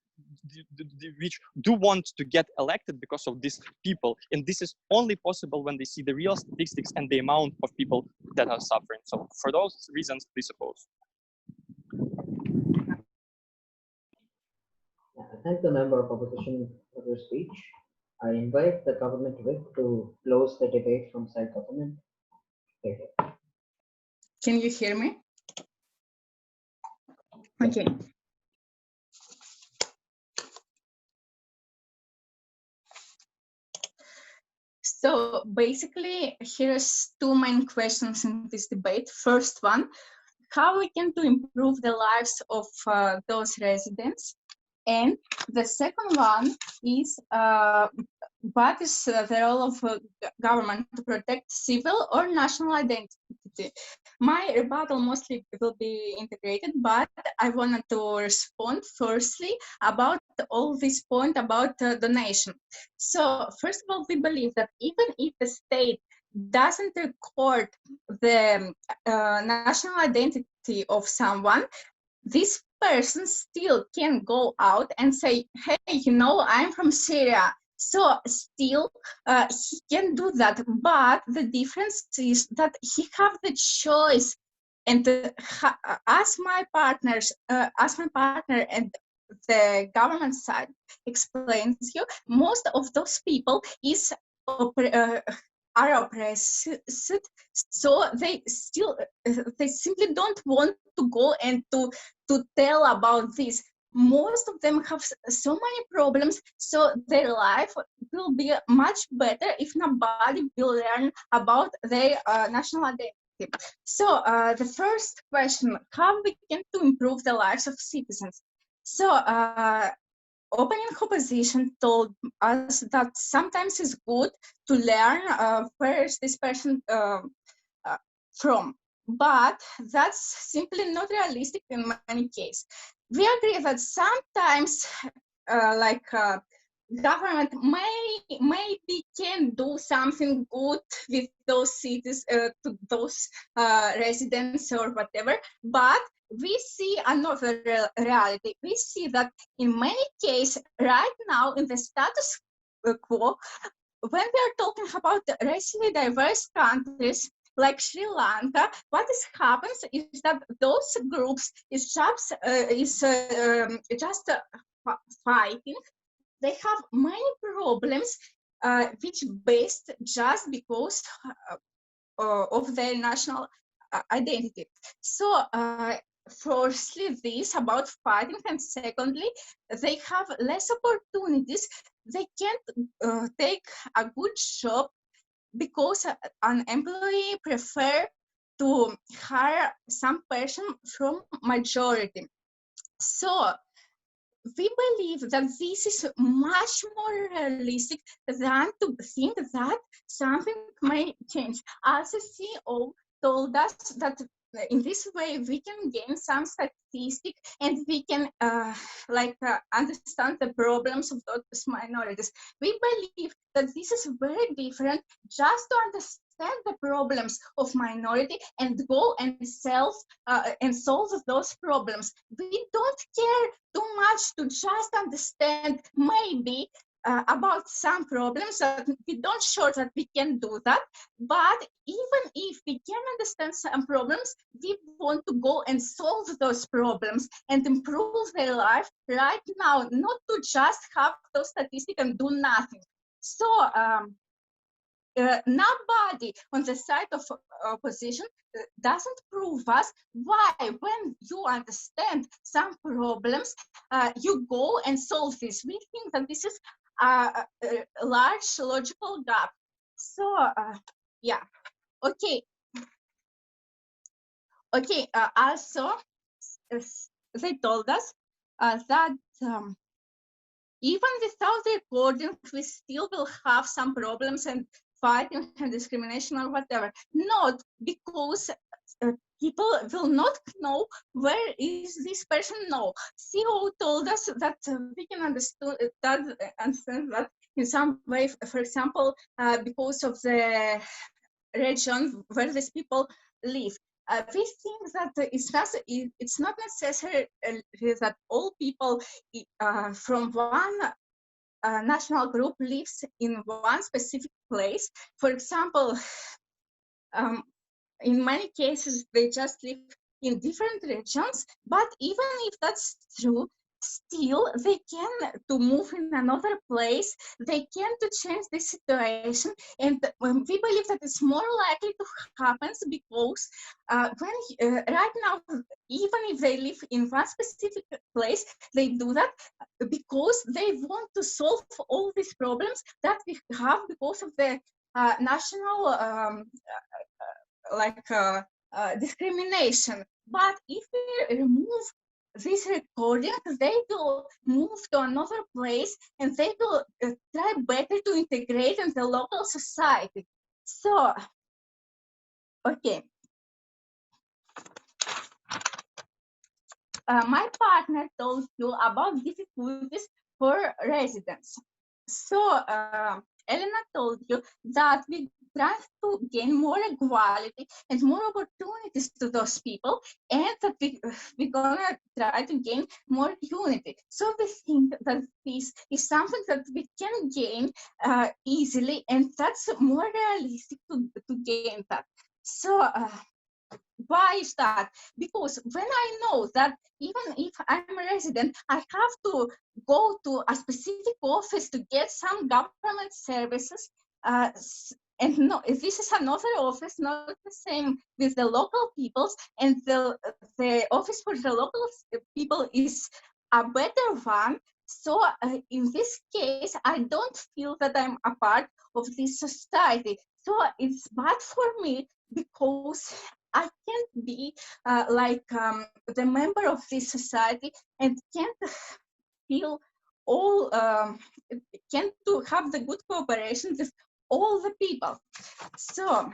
which do want to get elected because of these people. And this is only possible when they see the real statistics and the amount of people that are suffering. So for those reasons, we suppose. I thank the member of opposition for their speech. I invite the government whip to close the debate from side government. Thank you. Can you hear me? Okay. So basically, here's two main questions in this debate. First one, how we can to improve the lives of those residents, and the second one is what is the role of government to protect civil or national identity? My rebuttal mostly will be integrated, but I wanted to respond firstly about all this point about donation. So first of all, we believe that even if the state doesn't record the national identity of someone, this person still can go out and say, hey, you know, I'm from Syria. So still he can do that, but the difference is that he have the choice. And as my partner and the government side explains you, most of those people are oppressed, so they simply don't want to go and to tell about this. Most of them have so many problems, so their life will be much better if nobody will learn about their national identity. So the first question, how we can to improve the lives of citizens? So opening opposition told us that sometimes it's good to learn where is this person from, but that's simply not realistic in many cases. We agree that sometimes government maybe can do something good with those cities, to those residents or whatever, but we see another reality. We see that in many cases right now in the status quo, when we are talking about racially diverse countries like Sri Lanka, what happens is that those groups is just fighting. They have many problems which based just because of their national identity. So firstly, this about fighting, and secondly, they have less opportunities. They can't take a good job because an employee prefer to hire some person from majority. So we believe that this is much more realistic than to think that something may change. As the CEO told us that in this way we can gain some statistic and we can understand the problems of those minorities. We believe that this is very different just to understand the problems of minority and go and solve those problems. We don't care too much to just understand maybe about some problems that we don't sure that we can do that, but even if we can understand some problems, we want to go and solve those problems and improve their life right now, not to just have those statistics and do nothing. So nobody on the side of opposition doesn't prove us why, when you understand some problems, you go and solve this. We think that this is a large logical gap. So, yeah, okay. Okay, also, they told us that even without the recording, we still will have some problems and fighting and discrimination or whatever. Not because people will not know where is this person know. CEO told us that we can understand that in some way, for example, because of the region where these people live. We think that it's not necessary that all people from one national group lives in one specific place. For example, in many cases, they just live in different regions, but even if that's true, still they can to move in another place, they can to change the situation. And we believe that it's more likely to happen because right now, even if they live in one specific place, they do that because they want to solve all these problems that we have because of the national discrimination. But if we remove this recording, they will move to another place and they will try better to integrate in the local society. So, okay. My partner told you about difficulties for residents. So, Elena told you that we try to gain more equality and more opportunities to those people, and that we're gonna try to gain more unity. So we think that this is something that we can gain easily, and that's more realistic to gain that. So why is that? Because when I know that even if I'm a resident, I have to go to a specific office to get some government services, and no, this is another office, not the same with the local peoples, and the office for the local people is a better one. So in this case, I don't feel that I'm a part of this society. So it's bad for me because I can't be the member of this society and can't feel all, can't to have the good cooperation with all the people. So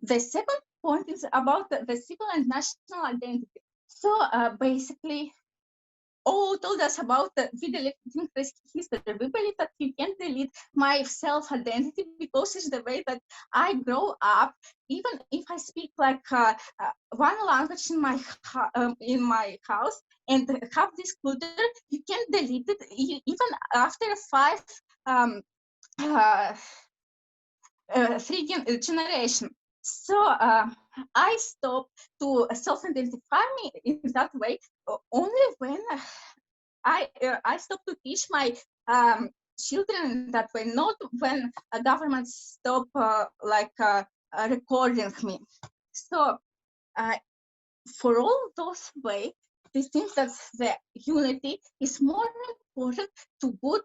the second point is about the civil and national identity. So basically, told us about the deleting history. We believe that you can't delete my self-identity because it's the way that I grow up. Even if I speak like one language in my house and have this culture, you can't delete it even after 3 generations. So I stopped to self-identify me in that way only when I stopped to teach my children that way, not when a government stopped recording me. So for all those ways, we think that the unity is more important to good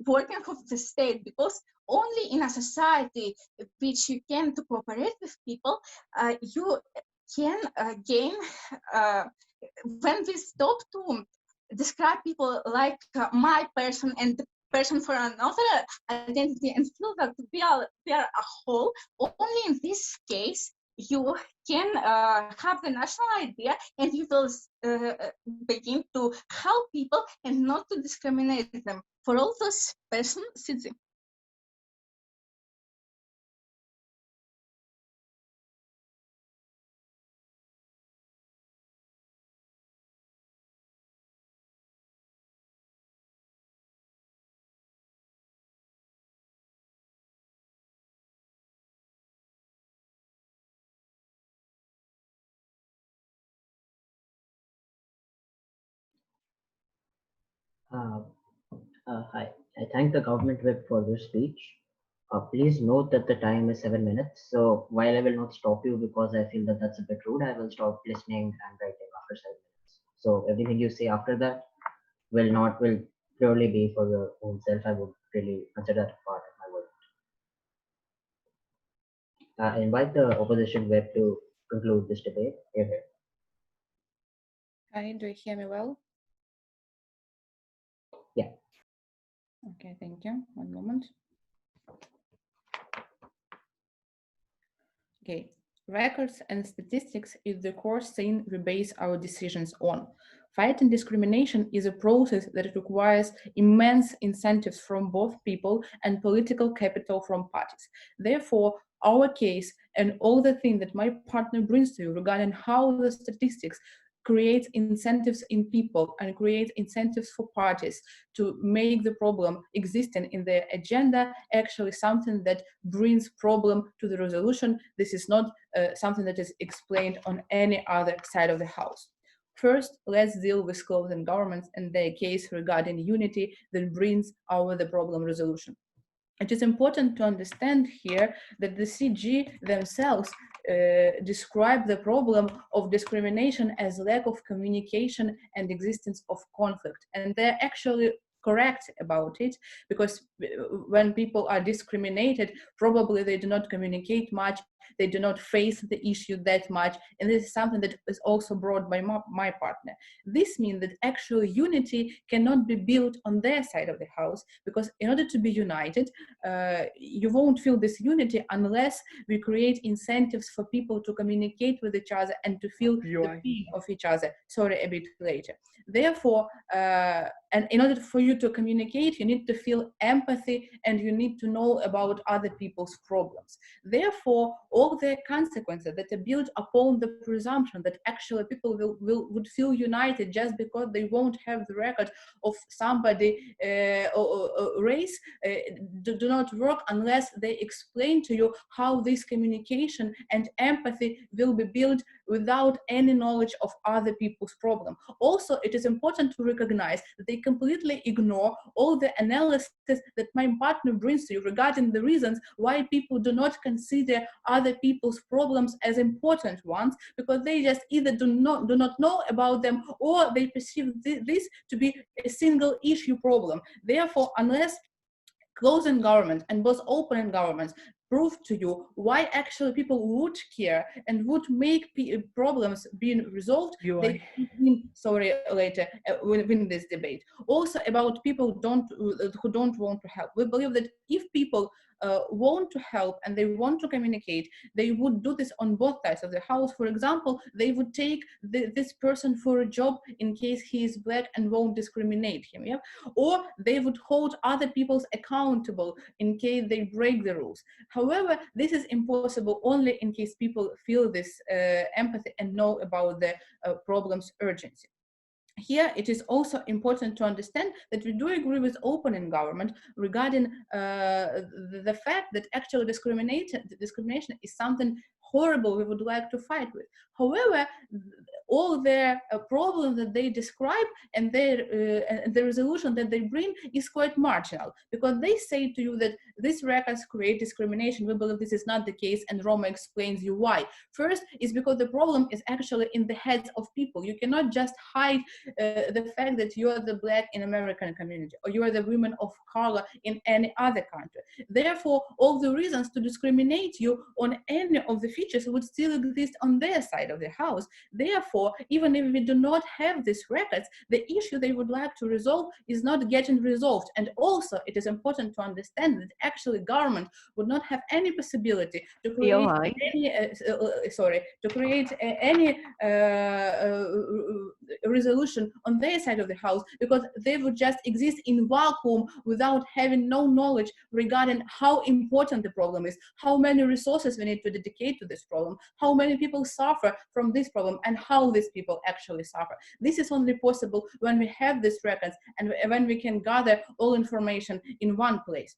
working of the state, because only in a society which you can to cooperate with people, you can gain, when we stop to describe people like my person and the person for another identity and feel that we are a whole, only in this case you can have the national idea and you will begin to help people and not to discriminate them. For all those persons, citizens. Hi. I thank the government whip for your speech. Please note that the time is 7 minutes. So while I will not stop you because I feel that that's a bit rude, I will stop listening and writing after 7 minutes. So everything you say after that will purely be for your own self. I would really consider that part of my work. I invite the opposition whip to conclude this debate. Here. Hi, do you hear me well? Yeah. Okay, thank you. One moment. Okay, records and statistics is the core thing we base our decisions on. Fighting discrimination is a process that requires immense incentives from both people and political capital from parties. Therefore, our case and all the things that my partner brings to you regarding how the statistics creates incentives in people and creates incentives for parties to make the problem existing in their agenda actually something that brings problem to the resolution. This is not something that is explained on any other side of the house. First, let's deal with closing governments and their case regarding unity that brings our the problem resolution. It is important to understand here that the CG themselves describe the problem of discrimination as lack of communication and existence of conflict. And they're actually correct about it, because when people are discriminated, probably they do not communicate much, they do not face the issue that much, and this is something that is also brought by my partner. This means that actual unity cannot be built on their side of the house, because in order to be united, you won't feel this unity unless we create incentives for people to communicate with each other and to feel the pain of each other. Sorry, a bit later. Therefore, and in order for you to communicate, you need to feel empathy and you need to know about other people's problems. Therefore, all the consequences that are built upon the presumption that actually people would feel united just because they won't have the record of somebody race do not work unless they explain to you how this communication and empathy will be built without any knowledge of other people's problem. Also, it is important to recognize that they completely ignore all the analysis that my partner brings to you regarding the reasons why people do not consider other people's problems as important ones, because they just either do not know about them, or they perceive this to be a single issue problem. Therefore, unless closing government and both opening governments prove to you why actually people would care and would make problems being resolved, they win, sorry, later win this debate. Also about people who don't want to help. We believe that if people want to help and they want to communicate, they would do this on both sides of the house. For example, they would take this person for a job in case he is black and won't discriminate him, yeah? Or they would hold other people accountable in case they break the rules. However, this is impossible only in case people feel this empathy and know about the problem's urgency. Here, it is also important to understand that we do agree with opening government regarding the fact that actual discrimination is something horrible we would like to fight with. However, all their problems that they describe and the resolution that they bring is quite marginal, because they say to you that these records create discrimination. We believe this is not the case, and Roma explains you why. First is because the problem is actually in the heads of people. You cannot just hide the fact that you are the black in American community, or you are the women of color in any other country. Therefore, all the reasons to discriminate you on any of the features would still exist on their side of the house. Therefore, even if we do not have these records, the issue they would like to resolve is not getting resolved. And also, it is important to understand that actually government would not have any possibility to create any resolution on their side of the house, because they would just exist in vacuum without having no knowledge regarding how important the problem is, how many resources we need to dedicate to this problem, how many people suffer from this problem, and how these people actually suffer. This is only possible when we have these records and when we can gather all information in one place.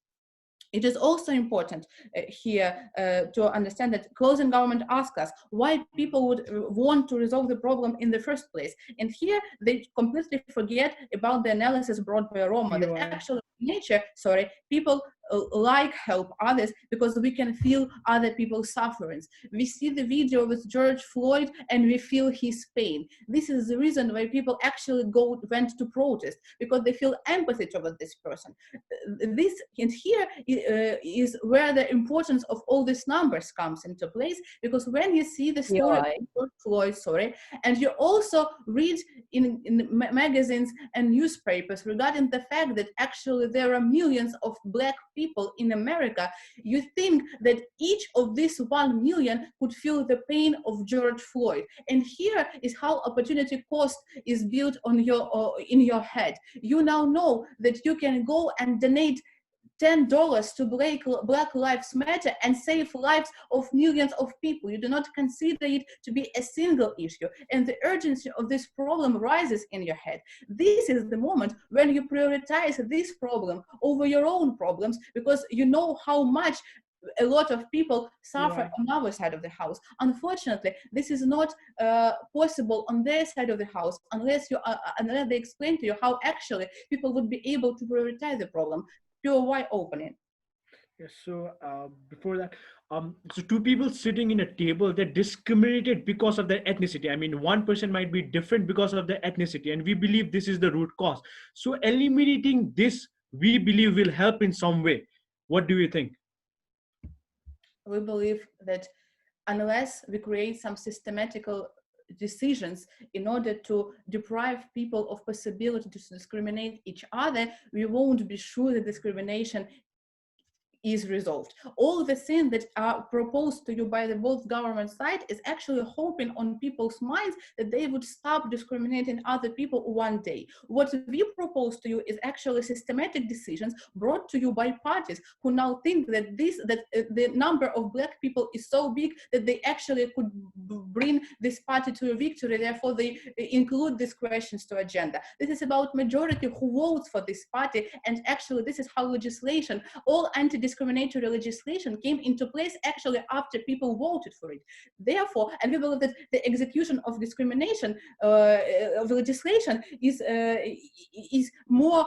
It is also important here to understand that closing government asks us why people would want to resolve the problem in the first place. And here they completely forget about the analysis brought by Roma, that actually nature, sorry, people like help others because we can feel other people's sufferings. We see the video with George Floyd and we feel his pain. This is the reason why people actually went to protest, because they feel empathy towards this person. This and here is where the importance of all these numbers comes into place, because when you see the story of George Floyd, sorry, and you also read in magazines and newspapers regarding the fact that actually there are millions of Black people in America, you think that each of these 1 million could feel the pain of George Floyd. And here is how opportunity cost is built on in your head. You now know that you can go and donate $10 to Black Lives Matter and save lives of millions of people. You do not consider it to be a single issue, and the urgency of this problem rises in your head. This is the moment when you prioritize this problem over your own problems, because you know how much a lot of people suffer on our side of the house. Unfortunately, this is not possible on their side of the house unless they explain to you how actually people would be able to prioritize the problem. Pure wide opening. Yes, so before that, so two people sitting in a table, they're discriminated because of their ethnicity. I mean, one person might be different because of their ethnicity, and we believe this is the root cause. So eliminating this, we believe, will help in some way. What do you think? We believe that unless we create some systematical decisions in order to deprive people of possibility to discriminate each other, we won't be sure that discrimination is resolved. All the things that are proposed to you by the both government side is actually hoping on people's minds that they would stop discriminating other people one day. What we propose to you is actually systematic decisions brought to you by parties who now think that the number of Black people is so big that they actually could bring this party to a victory. Therefore, they include these questions to agenda. This is about majority who votes for this party, and actually this is how legislation, all anti-discriminatory legislation came into place actually after people voted for it. Therefore, and we believe that the execution of discrimination of legislation is more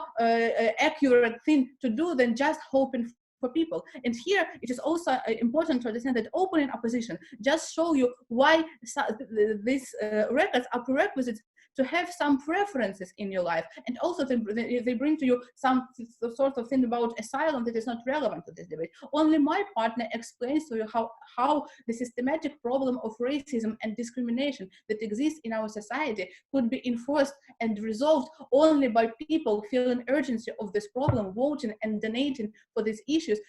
accurate thing to do than just hoping for people. And here it is also important to understand that opening opposition just show you why these records are prerequisites to have some preferences in your life, and also they bring to you some sort of thing about asylum that is not relevant to this debate. Only my partner explains to you how the systematic problem of racism and discrimination that exists in our society could be enforced and resolved only by people feeling urgency of this problem, voting and donating for these issues.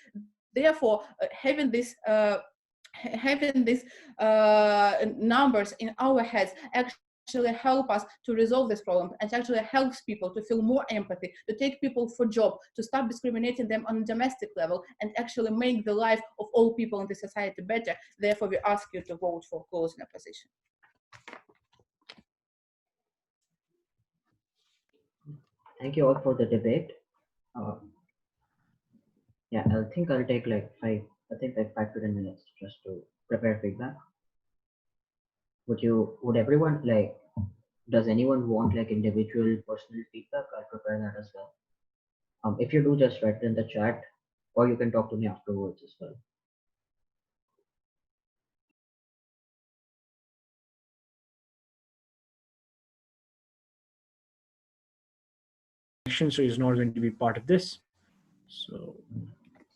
Therefore, having these numbers in our heads actually help us to resolve this problem, and actually helps people to feel more empathy, to take people for job, to stop discriminating them on a domestic level, and actually make the life of all people in the society better. Therefore, we ask you to vote for closing opposition. Thank you all for the debate. Yeah, I think I'll take like 5 to 10 minutes just to prepare feedback. Would everyone like, does anyone want like individual personal feedback? I'll prepare that as well. If you do, just write it in the chat, or you can talk to me afterwards as well. So he's not going to be part of this. So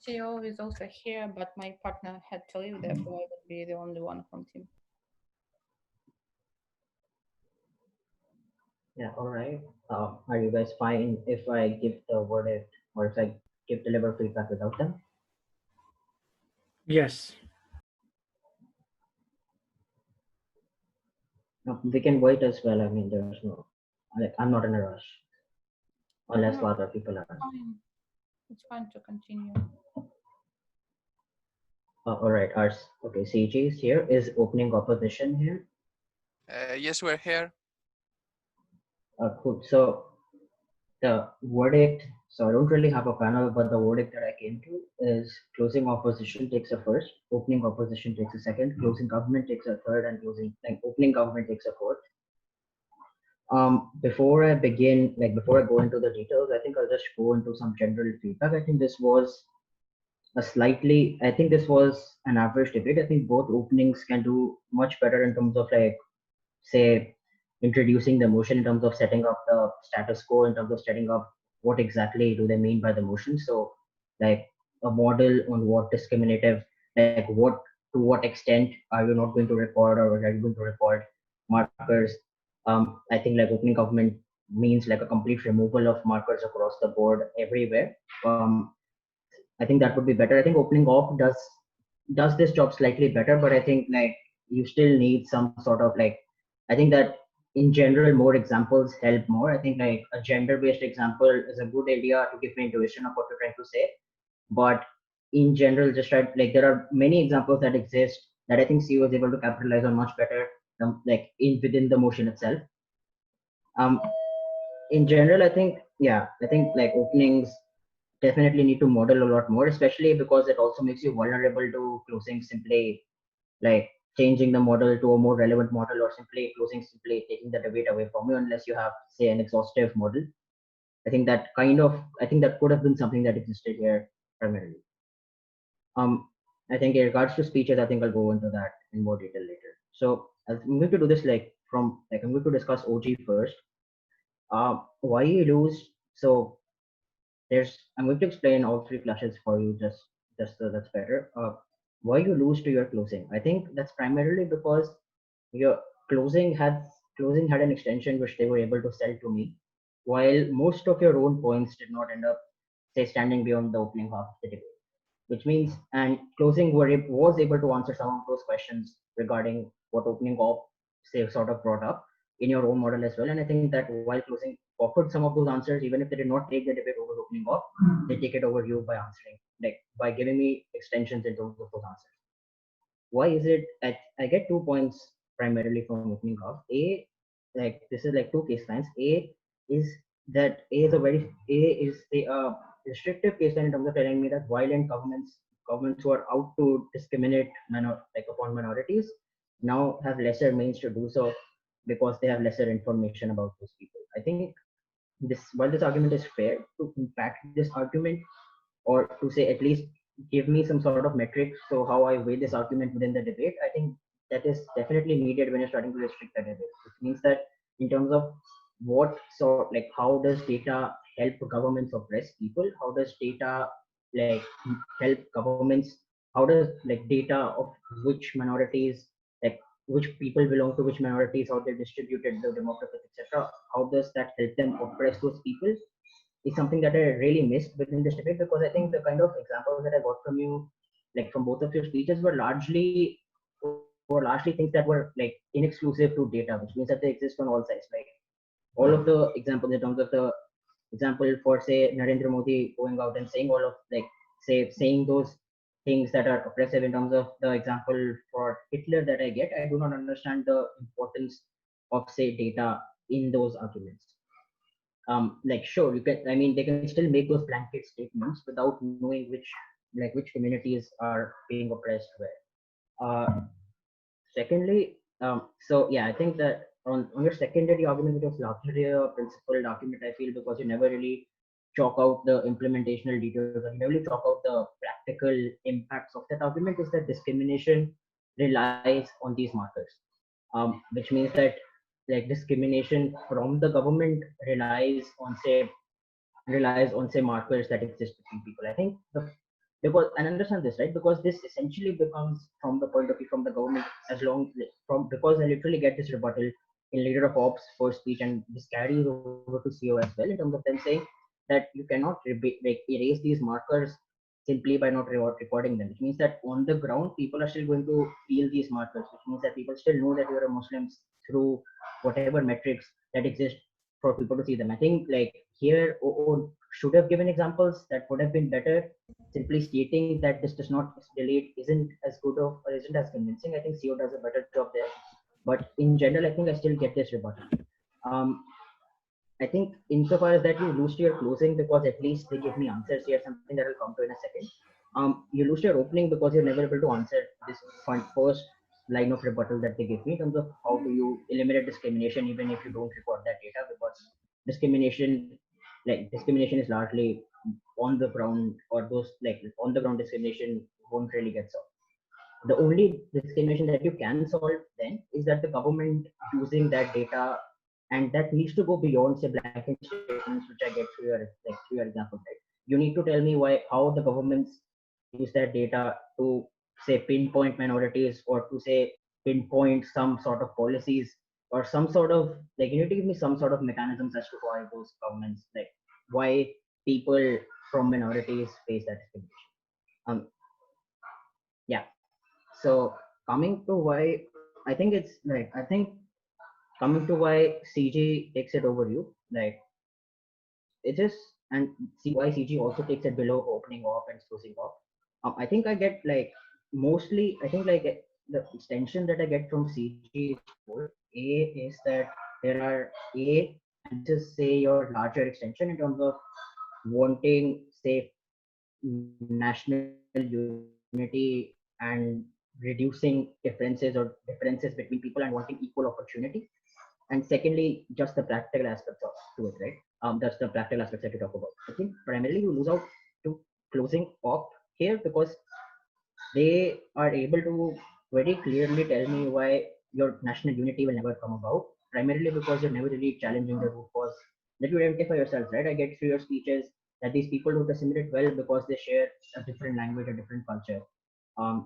CEO is also here, but my partner had to leave, therefore I would be the only one from team. Yeah, all right. Are you guys fine if I give the verdict, or if I deliver feedback without them? yes. No, we can wait as well. I mean, there's no, like, I'm not in a rush, unless No, other people are. fine. It's fine to continue. All right, ours. Okay, CG is here. Is opening opposition here? Yes, we're here. Cool. So the verdict. So I don't really have a panel, but the verdict that I came to is closing opposition takes a first, opening opposition takes a second, closing government takes a third, and opening government takes a fourth. Before I begin, before I go into the details, I think I'll just go into some general feedback. I think this was I think this was an average debate. I think both openings can do much better in terms of say, introducing the motion, in terms of setting up the status quo, in terms of setting up what exactly do they mean by the motion. So like a model on what discriminative, what to what extent are you not going to record, or are you going to record markers. I think opening government means a complete removal of markers across the board everywhere. I think that would be better. I think opening off does this job slightly better, but I think you still need some sort of I think that in general more examples help more. I think a gender-based example is a good idea to give me intuition of what you're trying to say, but in general, just try there are many examples that exist that I think CEO is able to capitalize on much better, within the motion itself. In general, I think openings definitely need to model a lot more, especially because it also makes you vulnerable to closing simply changing the model to a more relevant model, or simply closing simply taking the debate away from you unless you have say an exhaustive model. I think that could have been something that existed here primarily. I think in regards to speeches, I think I'll go into that in more detail later. So I'm going to do this I'm going to discuss OG first. Why you lose? So I'm going to explain all three clashes for you just so that's better. Why you lose to your closing? I think that's primarily because your closing had an extension which they were able to sell to me, while most of your own points did not end up say standing beyond the opening half of the debate. Which means, and closing was able to answer some of those questions regarding what opening off say sort of brought up in your own model as well. And I think that while closing offered some of those answers, even if they did not take the debate over opening off, they take it over you by answering, by giving me extensions in terms of those answers. Why is it I get 2 points primarily from opening off? This is two case lines. A is a restrictive case line in terms of telling me that violent governments who are out to discriminate upon minorities now have lesser means to do so because they have lesser information about those people. I think while this argument is fair, to impact this argument, or to say at least give me some sort of metrics so how I weigh this argument within the debate, I think that is definitely needed when you're starting to restrict the debate. Which means that in terms of how does data help governments oppress people? How does data help governments? How does data of which minorities, which people belong to which minorities, how they're distributed, the demographics, etc. How does that help them oppress those people? Is something that I really missed within this debate, because I think the kind of examples that I got from you, from both of your speeches, were largely things that were inexclusive to data, which means that they exist on all sides. All of the examples in terms of the example for say Narendra Modi going out and saying all of saying those things that are oppressive, in terms of the example for Hitler that I get, I do not understand the importance of say data in those arguments. Sure, you can, I mean, they can still make those blanket statements without knowing which communities are being oppressed where. Secondly, so yeah, I think that on your secondary argument, which was largely a principled argument, I feel, because you never really chalk out the implementational details, or you never really chalk out the practical impacts of that argument, is that discrimination relies on these markers, which means that discrimination from the government relies on say markers that exist between people. I think because, and understand this, right? Because this essentially becomes from the point of view from the government, because I literally get this rebuttal in leader of ops first speech, and this carries over to CEO as well, in terms of them saying that you cannot erase these markers simply by not recording them, which means that on the ground people are still going to feel these markers, which means that people still know that you're a Muslim through whatever metrics that exist for people to see them. I think here should have given examples that would have been better. Simply stating that this does not delete isn't as good of, or isn't as convincing. I think CEO does a better job there, but in general, I think I still get this rebuttal. I think insofar as that you lose to your closing because at least they give me answers here, something that will come to in a second. You lose your opening because you're never able to answer this first line of rebuttal that they give me in terms of how do you eliminate discrimination even if you don't report that data, because discrimination is largely on the ground, or those like on the ground discrimination won't really get solved. The only discrimination that you can solve then is that the government using that data, and that needs to go beyond say blanket statements, which I get through your example, right? You need to tell me why how the governments use that data to say pinpoint minorities, or to say pinpoint some sort of policies, or some sort of like you need to give me some sort of mechanisms as to why those governments like why people from minorities face that discrimination. Yeah. So coming to why I think it's like I think coming to why CG takes it over you, like it is, and see why CG also takes it below opening off and closing off. I think I get like mostly I think like the extension that I get from CG is four. A is that there are A, and this is say your larger extension in terms of wanting say national unity and reducing differences between people and wanting equal opportunity. And secondly, just the practical aspects of to it, right? That's the practical aspects that you talk about. I think primarily you lose out to closing off here because they are able to very clearly tell me why your national unity will never come about. Primarily because you're never really challenging the root cause that you identify yourselves, right? I get through your speeches that these people don't assimilate well because they share a different language, a different culture.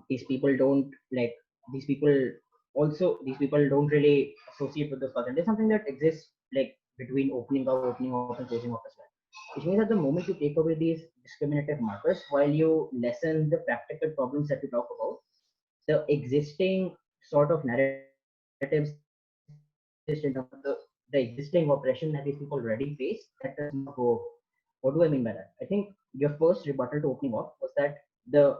These people don't like these people these people don't really associate with this culture. There's something that exists like between opening up and closing up as well. Which means that the moment you take away these discriminative markers, while you lessen the practical problems that you talk about, the existing sort of narratives that exist in terms of the existing oppression that these people already face, that does not go. What do I mean by that? I think your first rebuttal to opening up was that the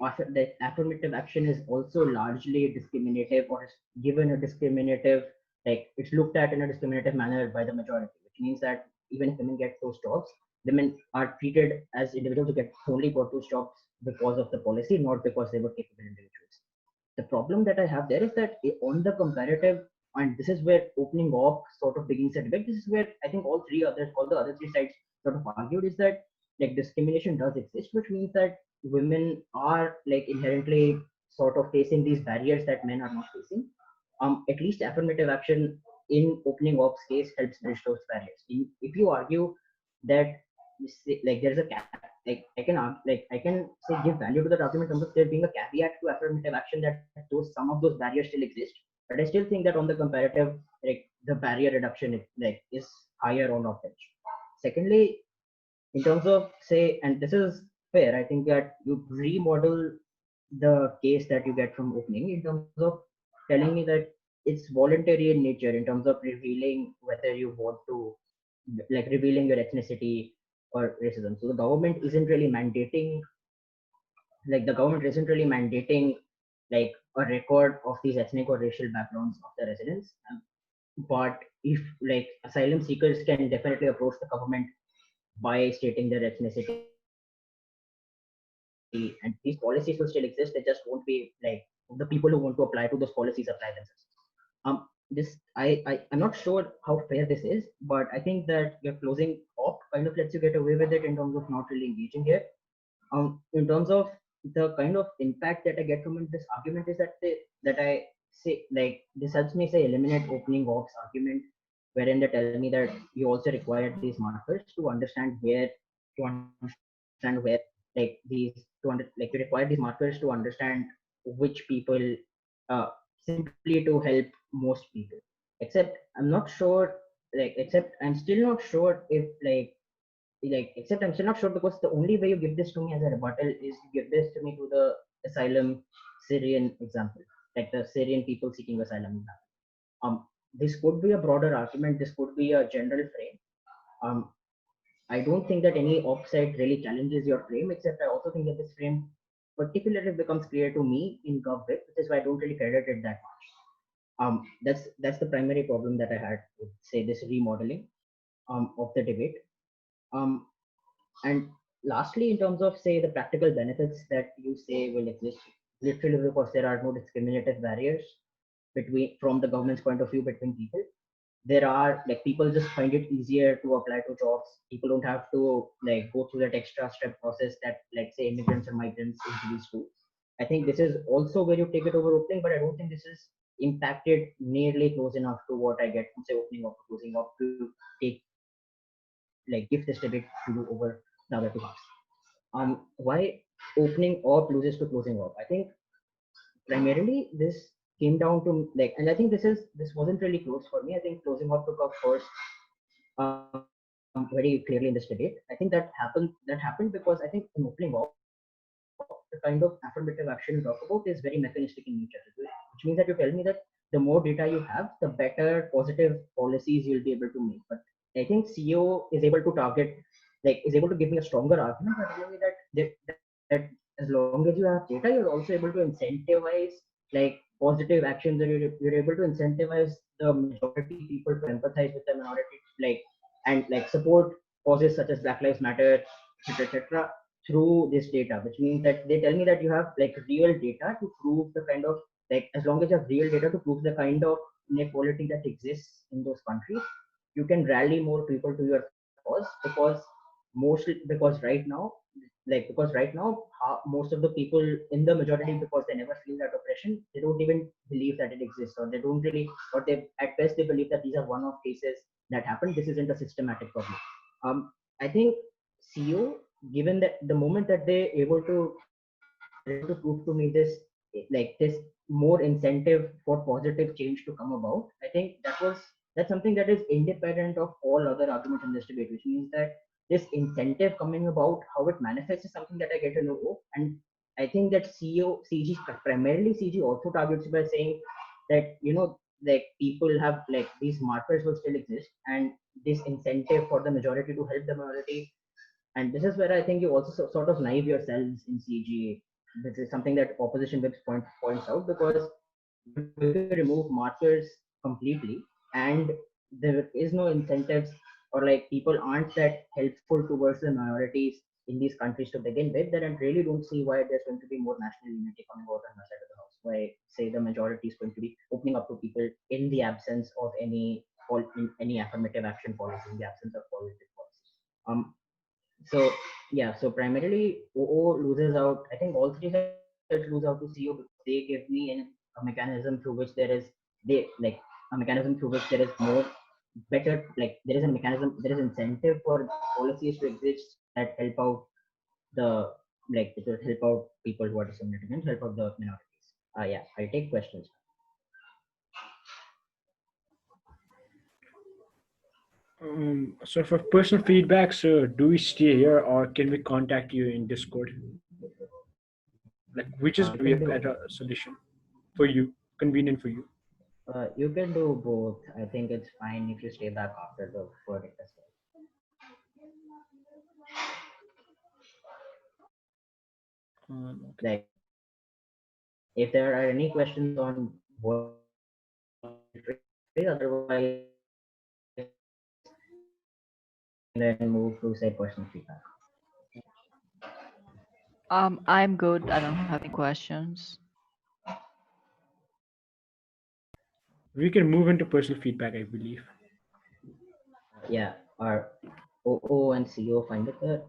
the affirmative action is also largely discriminative, or is given a discriminative, like it's looked at in a discriminative manner by the majority, which means that even if women get those jobs, women are treated as individuals who get only got those jobs because of the policy, not because they were capable individuals. The problem that I have there is that on the comparative, and this is where opening up sort of begins a debate. This is where I think all the other three sides sort of argued is that like discrimination does exist, which means that women are like inherently sort of facing these barriers that men are not facing. At least affirmative action in opening op's case helps bridge those barriers. If you argue that like there's a cap, like I can say give value to that argument in terms of there being a caveat to affirmative action that those some of those barriers still exist. But I still think that on the comparative, like the barrier reduction is higher on off edge. Secondly, in terms of say, and this is fair, I think that you remodel the case that you get from opening in terms of telling me that it's voluntary in nature in terms of revealing whether you want to like revealing your ethnicity or racism. So the government isn't really mandating like a record of these ethnic or racial backgrounds of the residents. But if like asylum seekers can definitely approach the government by stating their ethnicity, and these policies will still exist. They just won't be like the people who want to apply to those policies apply themselves. This I'm not sure how fair this is, but I think that your closing off kind of lets you get away with it in terms of not really engaging here. In terms of the kind of impact that I get from this argument is that I say like this helps me say eliminate opening off's argument, wherein they tell me that you also require these markers to understand where like you require these markers to understand which people simply to help most people. Except I'm not sure except I'm still not sure if except I'm still not sure because the only way you give this to me as a rebuttal is you give this to me to the asylum Syrian example, like the Syrian people seeking asylum example. This could be a broader argument, this could be a general frame. I don't think that any offside really challenges your frame, except I also think that this frame particularly becomes clear to me in GovWeb, which is why I don't really credit it that much. That's the primary problem that I had with say this remodeling of the debate. And lastly, in terms of say the practical benefits that you say will exist literally because there are no discriminative barriers from the government's point of view between people. There are like people just find it easier to apply to jobs. People don't have to like go through that extra step process that like say immigrants or migrants usually do. I think this is also where you take it over opening, but I don't think this is impacted nearly close enough to what I get from say opening up to closing up to take like give this debate to you over the other two halves. Why opening up loses to closing up? I think primarily this came down to like, and I think this wasn't really close for me. I think closing up took up first very clearly in this debate. I think that happened because I think in opening up, the kind of affirmative action you talk about is very mechanistic in nature, which means that you tell me that the more data you have, the better positive policies you'll be able to make. But I think CEO is able to target, like is able to give me a stronger argument by telling me that as long as you have data, you're also able to incentivize like positive actions, or you're able to incentivize the majority people to empathize with the minority, like and like support causes such as Black Lives Matter, etc., through this data, which means that they tell me that you have like real data to prove the kind of like as long as you have real data to prove the kind of inequality that exists in those countries, you can rally more people to your cause because right now most of the people in the majority, because they never feel that oppression, they don't even believe that it exists, or they don't really, or they at best they believe that these are one-off cases that happen. This isn't a systematic problem. I think CEO, given that the moment that they're able to prove to me this like this more incentive for positive change to come about, I think that's something that is independent of all other arguments in this debate, which means that this incentive coming about, how it manifests, is something that I get to know. And I think that CG, primarily CG, also targets by saying that like people have like these markers will still exist, and this incentive for the majority to help the minority. And this is where I think you also sort of naive yourselves in CG. This is something that opposition whips points out, because you remove markers completely, and there is no incentives, or like people aren't that helpful towards the minorities in these countries to begin with, then I really don't see why there's going to be more national unity coming out on the side of the house. Why say the majority is going to be opening up to people in the absence of any affirmative action policy, in the absence of positive policies. So yeah, so primarily OO loses out. I think all three sides lose out to CO because they give me a mechanism through which there is more better, like there is a mechanism, there is incentive for policies to exist that help out the that will help out people who are discriminated and help out the minorities. Yeah, I'll take questions. So for personal feedback, so do we stay here or can we contact you in Discord? Like, which is going to be a better solution for you, convenient for you? You can do both. I think it's fine if you stay back after the verdict as well. Okay. Like, if there are any questions on what otherwise, then move to say personal feedback. I'm good. I don't have any questions. We can move into personal feedback, I believe. Yeah, our OO and CO find it good.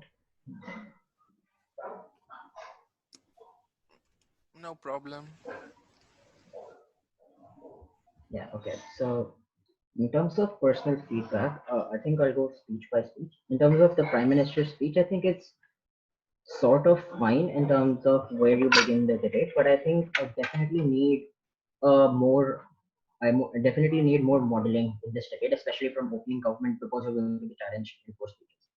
No problem. Yeah, okay. So in terms of personal feedback, I think I'll go speech by speech. In terms of the Prime Minister's speech, I think it's sort of fine in terms of where you begin the debate, but I think I definitely need more. Definitely need more modeling in this debate, especially from opening government, because we're going to be challenged in four speeches.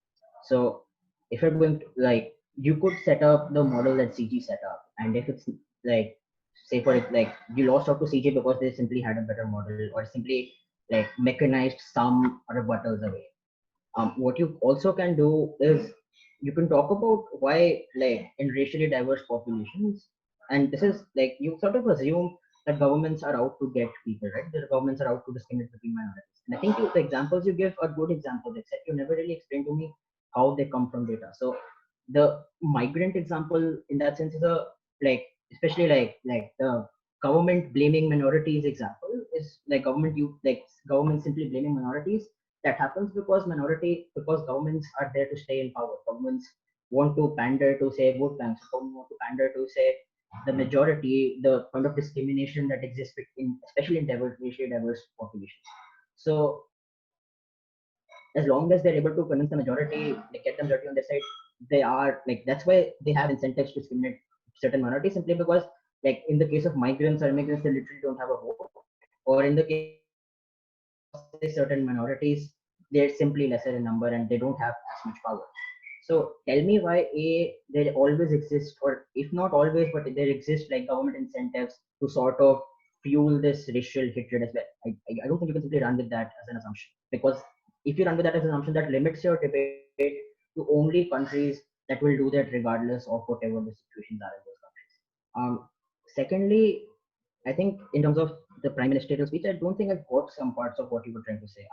So if you're going to like, you could set up the model that CG set up, and if it's like, say for it, like you lost out to CG because they simply had a better model, or simply like mechanized some rebuttals away. What you also can do is you can talk about why, like in racially diverse populations, and this is like you sort of assume that governments are out to get people, right? The governments are out to discriminate between minorities. And I think the examples you give are good examples, except you never really explain to me how they come from data. So the migrant example in that sense is especially like the government blaming minorities example is like government simply blaming minorities. That happens because governments are there to stay in power. Governments want to pander to say vote banks. Government want to pander to say the majority, the kind of discrimination that exists in especially in racially diverse populations. So as long as they're able to convince the majority, they get the majority on their side, they are like that's why they have incentives to discriminate certain minorities simply because like in the case of migrants or immigrants, they literally don't have a vote, or in the case of say certain minorities, they're simply lesser in number and they don't have as much power. So tell me why there always exists, or if not always, but there exists like government incentives to sort of fuel this racial hatred as well. I don't think you can simply run with that as an assumption, because if you run with that as an assumption, that limits your debate to only countries that will do that regardless of whatever the situations are in those countries. Secondly, I think in terms of the prime ministerial speech, I don't think I got some parts of what you were trying to say.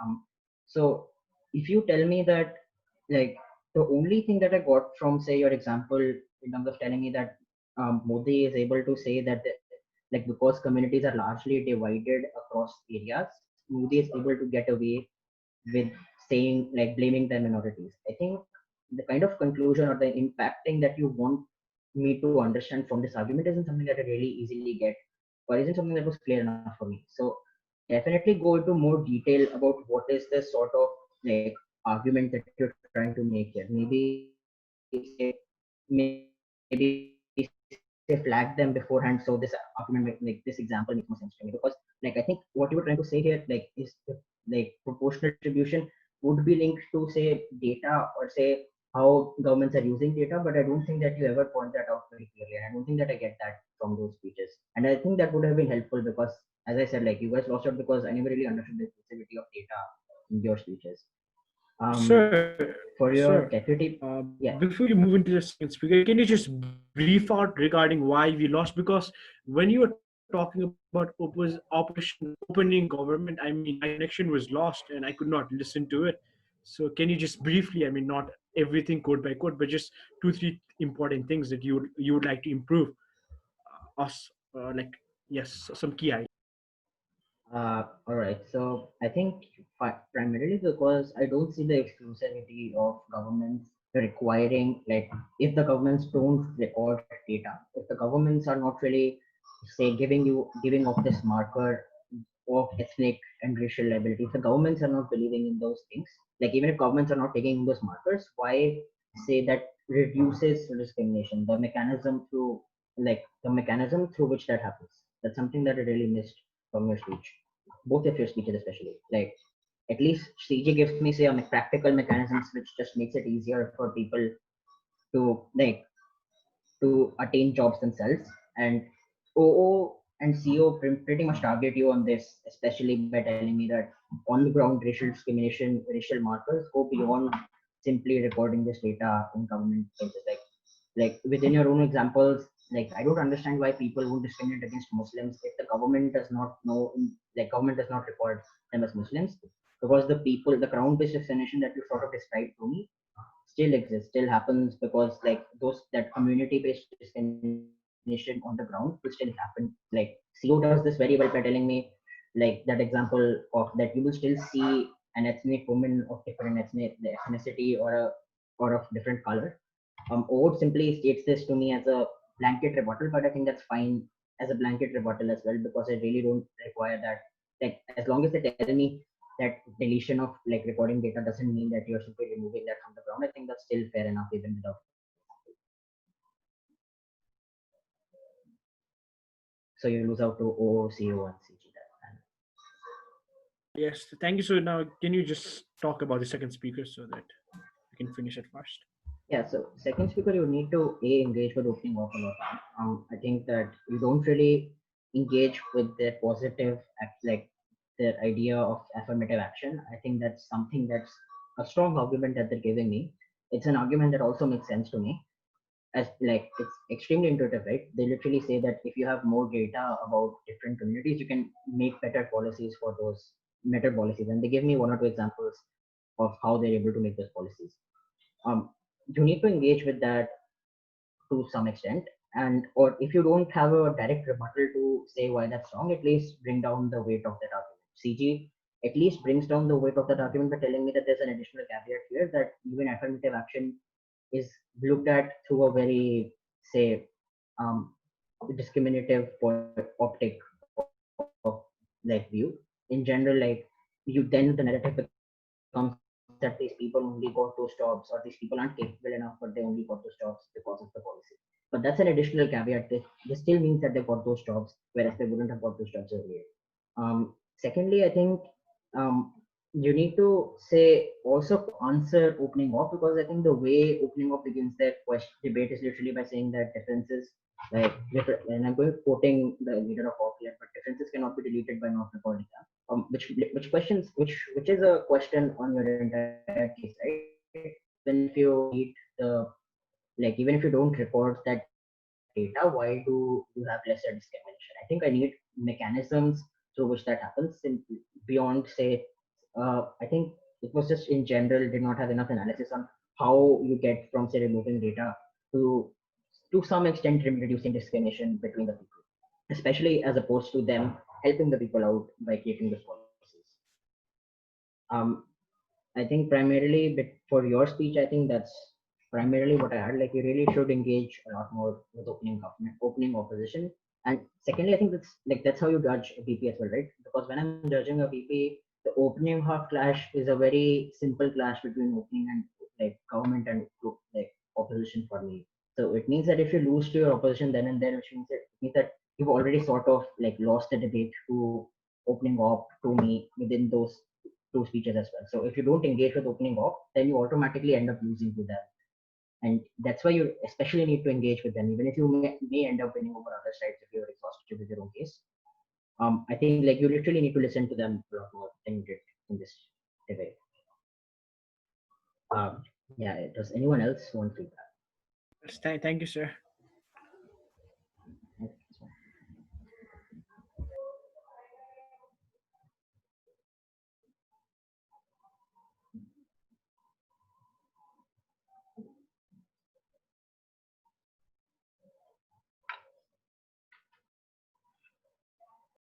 So if you tell me that, like, the only thing that I got from, say, your example in terms of telling me that Modi is able to say that, like, because communities are largely divided across areas, Modi is able to get away with saying, like, blaming the minorities. I think the kind of conclusion or the impacting that you want me to understand from this argument isn't something that I really easily get, or isn't something that was clear enough for me. So definitely go into more detail about what is the sort of like argument that you're trying to make here. Maybe say flag them beforehand so this argument like this example makes more sense to me, because like I think what you were trying to say here like proportional distribution would be linked to say data or say how governments are using data, but I don't think that you ever point that out very clearly, and I don't think that I get that from those speeches. And I think that would have been helpful because, as I said, like you guys lost out because I never really understood the sensitivity of data in your speeches. For your deputy, yeah. Before you move into the second speaker, can you just brief out regarding why we lost? Because when you were talking about Operation Opening Government, I mean, my connection was lost and I could not listen to it. So can you just briefly, I mean, not everything code by code, but just two, three important things that you would like to improve us, like, yes, some key ideas. All right. So I think primarily because I don't see the exclusivity of governments requiring, like, if the governments don't record data, if the governments are not really, say, giving off this marker of ethnic and racial liability, if the governments are not believing in those things, like even if governments are not taking those markers, why say that reduces discrimination? The mechanism through which that happens. That's something that I really missed from your speech, both of your speeches especially. Like at least CG gives me say practical mechanisms which just makes it easier for people to to attain jobs themselves. And OO and CO pretty much target you on this, especially by telling me that on the ground racial discrimination, racial markers go beyond simply recording this data in government places. Like within your own examples, like I don't understand why people won't discriminate against Muslims if the government does not know, like government does not record them as Muslims, because the ground-based discrimination that you sort of described to me still exists, still happens, because like that community-based discrimination on the ground will still happen. Like CO does this very well by telling me, like that example of that you will still see an ethnic woman of different ethnicity or of different color. Oat simply states this to me as a blanket rebuttal, but I think that's fine as a blanket rebuttal as well, because I really don't require that. Like as long as they tell me that deletion of like recording data doesn't mean that you're simply removing that from the ground, I think that's still fair enough even without. So you lose out to OOCO and CG. Yes, thank you. So now, can you just talk about the second speaker so that we can finish it first? Yeah, so second speaker, you need to engage with opening up a lot. I think that you don't really engage with their positive act, like their idea of affirmative action. I think that's something that's a strong argument that they're giving me. It's an argument that also makes sense to me, as like it's extremely intuitive, right? They literally say that if you have more data about different communities, you can make better policies for those better policies. And they give me one or two examples of how they're able to make those policies. You need to engage with that to some extent. and or if you don't have a direct rebuttal to say why that's wrong, at least bring down the weight of that argument. CG at least brings down the weight of that argument by telling me that there's an additional caveat here, that even affirmative action is looked at through a very, say, discriminative optic of like view. In general, like you, then the narrative becomes that these people only got those jobs, or these people aren't capable enough, but they only got those jobs because of the policy. But that's an additional caveat. This still means that they got those jobs, whereas they wouldn't have got those jobs earlier. Secondly, I think you need to say also answer opening off, because I think the way opening off begins their question debate is literally by saying that differences, like, and I'm going quoting the leader of Auckland, but differences cannot be deleted by not recording them. Which questions, which is a question on your entire case, right? Even if you delete the, like, even if you don't record that data, why do you have lesser discrimination? I think I need mechanisms through which that happens, beyond, say, I think it was just in general did not have enough analysis on how you get from, say, removing data to some extent reducing discrimination between the people, especially as opposed to them helping the people out by creating these policies. Um, I think primarily, but for your speech, I think that's primarily what I had. Like, you really should engage a lot more with opening government, opening opposition. And secondly, I think that's how you judge a VP as well, right? Because when I'm judging a VP, the opening half clash is a very simple clash between opening and like government and like opposition for me. So it means that if you lose to your opposition then and there, which means that you've already sort of like lost the debate to opening up to me within those two speeches as well. So if you don't engage with opening off, then you automatically end up losing to them. And that's why you especially need to engage with them, even if you may end up winning over other sides if you're exhausted with your own case. I think like you literally need to listen to them a lot more than you did in this debate. Yeah, does anyone else want feedback? Thank you, sir.